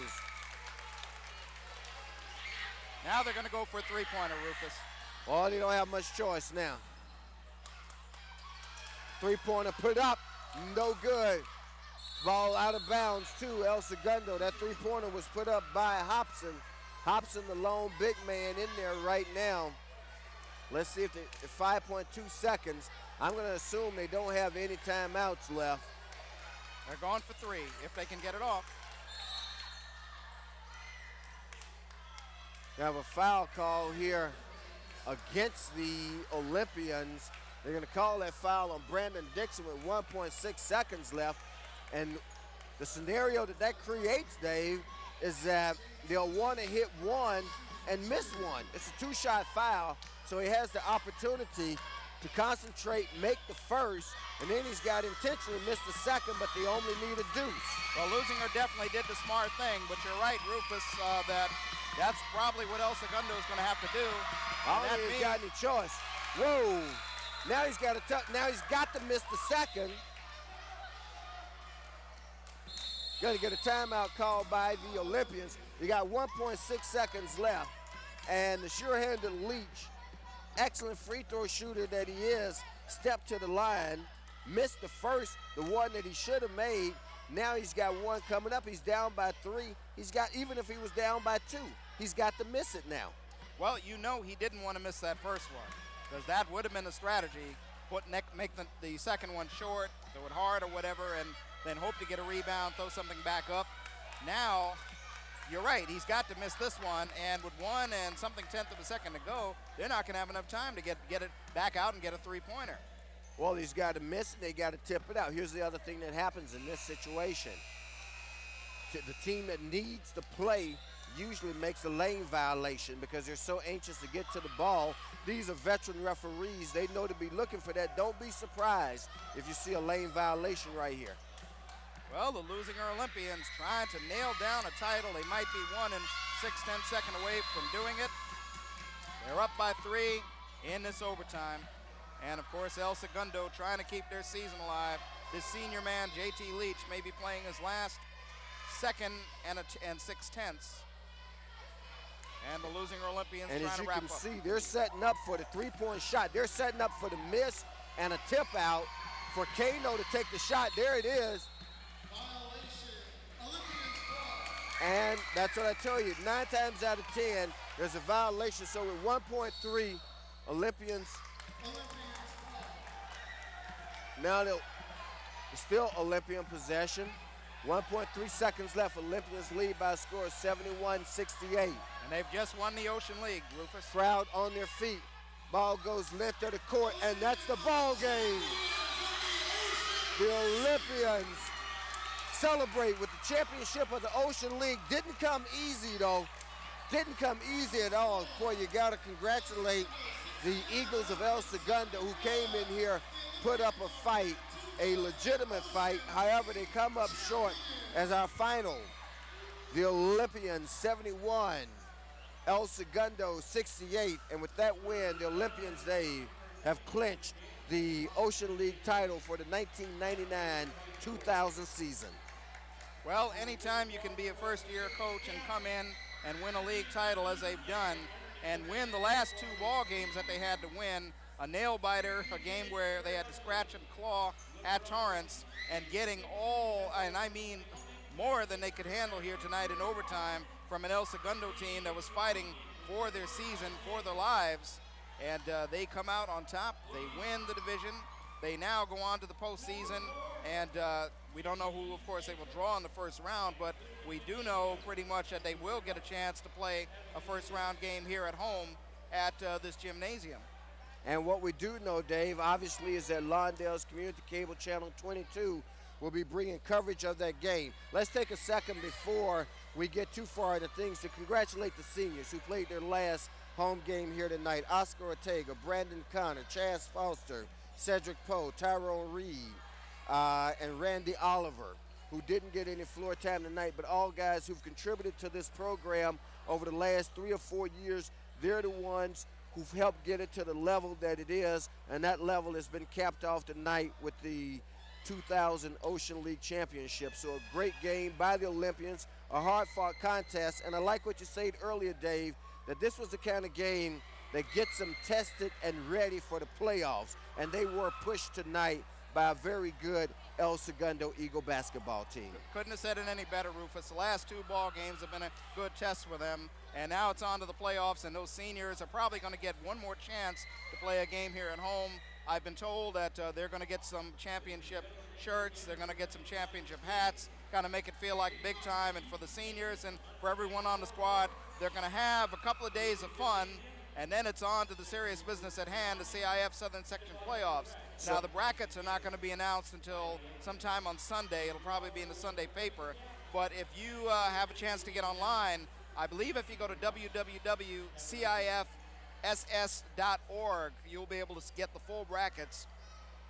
Speaker 2: Now they're going to go for a 3-pointer, Rufus.
Speaker 1: Well, they don't have much choice now. 3-pointer put up, no good. Ball out of bounds to El Segundo. That 3-pointer was put up by Hobson. Hobson, the lone big man in there right now. Let's see if 5.2 seconds. I'm going to assume they don't have any timeouts left.
Speaker 2: They're going for 3 if they can get it off.
Speaker 1: They have a foul call here against the Olympians. They're going to call that foul on Brandon Dixon with 1.6 seconds left. And the scenario that creates, Dave, is that they'll want to hit 1 and miss 1. It's a 2-shot foul, so he has the opportunity to concentrate, make the first, and then he's got intentionally missed the second, but they only need a deuce.
Speaker 2: Well, Leuzinger definitely did the smart thing, but you're right, Rufus, that's probably what El Segundo is going to have to do.
Speaker 1: I don't think he's got any choice. Whoa! Now he's got to miss the second. Got to get a timeout called by the Olympians. You got 1.6 seconds left, and the sure-handed Leach, excellent free throw shooter that he is, stepped to the line, missed the first, the one that he should have made. Now he's got 1 coming up. He's down by 3. He's got, even if he was down by 2, he's got to miss it now.
Speaker 2: Well, you know he didn't want to miss that first one, because that would have been the strategy. Make the second one short, throw it hard or whatever, and then hope to get a rebound, throw something back up. Now, you're right, he's got to miss this one, and with 1 and something tenth of a second to go, they're not going to have enough time to get it back out and get a three-pointer.
Speaker 1: Well, he's got to miss it, they got to tip it out. Here's the other thing that happens in this situation. The team that needs to play usually makes a lane violation because they're so anxious to get to the ball. These are veteran referees. They know to be looking for that. Don't be surprised if you see a lane violation right here.
Speaker 2: Well, the Leuzinger Olympians trying to nail down a title. They might be 1 and 6/10 seconds away from doing it. They're up by 3 in this overtime. And, of course, El Segundo trying to keep their season alive. This senior man, J.T. Leach, may be playing his last 2nd and 6/10. And the Leuzinger Olympians
Speaker 1: and
Speaker 2: trying to wrap up.
Speaker 1: And as you can see, they're setting up for the three-point shot. They're setting up for the miss and a tip out for Kano to take the shot. There it is. And that's what I tell you, 9 times out of 10, there's a violation. So with 1.3, Olympians, now they're still Olympian possession. 1.3 seconds left. Olympians lead by a score of 71-68.
Speaker 2: And they've just won the Ocean League, Rufus.
Speaker 1: Crowd on their feet. Ball goes length of the court, and that's the ball game. The Olympians celebrate with the championship of the Ocean League. Didn't come easy, though. Didn't come easy at all. Boy, you got to congratulate the Eagles of El Segundo who came in here, put up a fight, a legitimate fight. However, they come up short as our final. The Olympians 71, El Segundo 68, and with that win, the Olympians, they have clinched the Ocean League title for the 1999-2000 season.
Speaker 2: Well, anytime you can be a first-year coach and come in and win a league title as they've done, and win the last 2 ball games that they had to win, a nail-biter, a game where they had to scratch and claw at Torrance, and getting all, and I mean more than they could handle here tonight in overtime from an El Segundo team that was fighting for their season, for their lives, and they come out on top. They win the division. They now go on to the postseason, and we don't know who, of course, they will draw in the first round, but we do know pretty much that they will get a chance to play a first-round game here at home at this gymnasium.
Speaker 1: And what we do know, Dave, obviously, is that Lawndale's Community Cable Channel 22 will be bringing coverage of that game. Let's take a second before we get too far into things to congratulate the seniors who played their last home game here tonight. Oscar Ortega, Brandon Connor, Chaz Foster, Cedric Poe, Tyrone Reed, and Randy Oliver, who didn't get any floor time tonight, but all guys who've contributed to this program over the last 3 or 4 years. They're the ones who've helped get it to the level that it is, and that level has been capped off tonight with the 2000 Ocean League Championship. So a great game by the Olympians, a hard-fought contest, and I like what you said earlier, Dave, that this was the kind of game that gets them tested and ready for the playoffs, and they were pushed tonight by a very good El Segundo Eagle basketball team.
Speaker 2: Couldn't have said it any better, Rufus. The last 2 ball games have been a good test for them, and now it's on to the playoffs, and those seniors are probably going to get one more chance to play a game here at home. I've been told that they're going to get some championship shirts, they're going to get some championship hats, kind of make it feel like big time, and for the seniors and for everyone on the squad, they're going to have a couple of days of fun, and then it's on to the serious business at hand, the CIF Southern Section playoffs. Now, the brackets are not going to be announced until sometime on Sunday. It'll probably be in the Sunday paper. But if you have a chance to get online, I believe if you go to www.cifss.org, you'll be able to get the full brackets.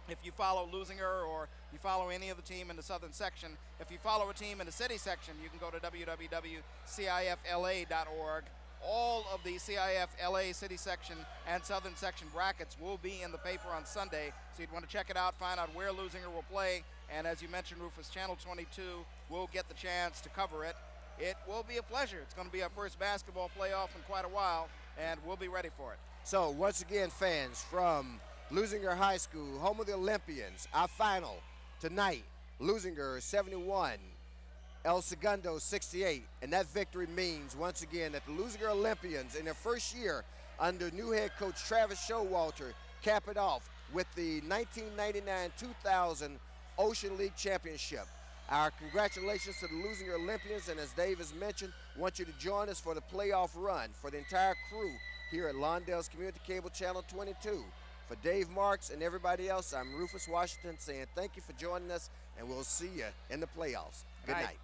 Speaker 2: If you follow Leuzinger or you follow any other team in the Southern Section, if you follow a team in the City Section, you can go to www.cifla.org. All of the CIF LA City Section and Southern Section brackets will be in the paper on Sunday, so you'd want to check it out, find out where Leuzinger will play, and as you mentioned, Rufus, Channel 22 will get the chance to cover it. It will be a pleasure. It's going to be our first basketball playoff in quite a while, and we'll be ready for it.
Speaker 1: So, once again, fans, from Leuzinger High School, home of the Olympians, our final tonight, Leuzinger 71, El Segundo 68. And that victory means, once again, that the Leuzinger Olympians in their first year under new head coach Travis Showalter cap it off with the 1999-2000 Ocean League Championship. Our congratulations to the Leuzinger Olympians, and as Dave has mentioned, want you to join us for the playoff run for the entire crew here at Lawndale's Community Cable Channel 22. For Dave Marks and everybody else, I'm Rufus Washington saying thank you for joining us, and we'll see you in the playoffs. Good night.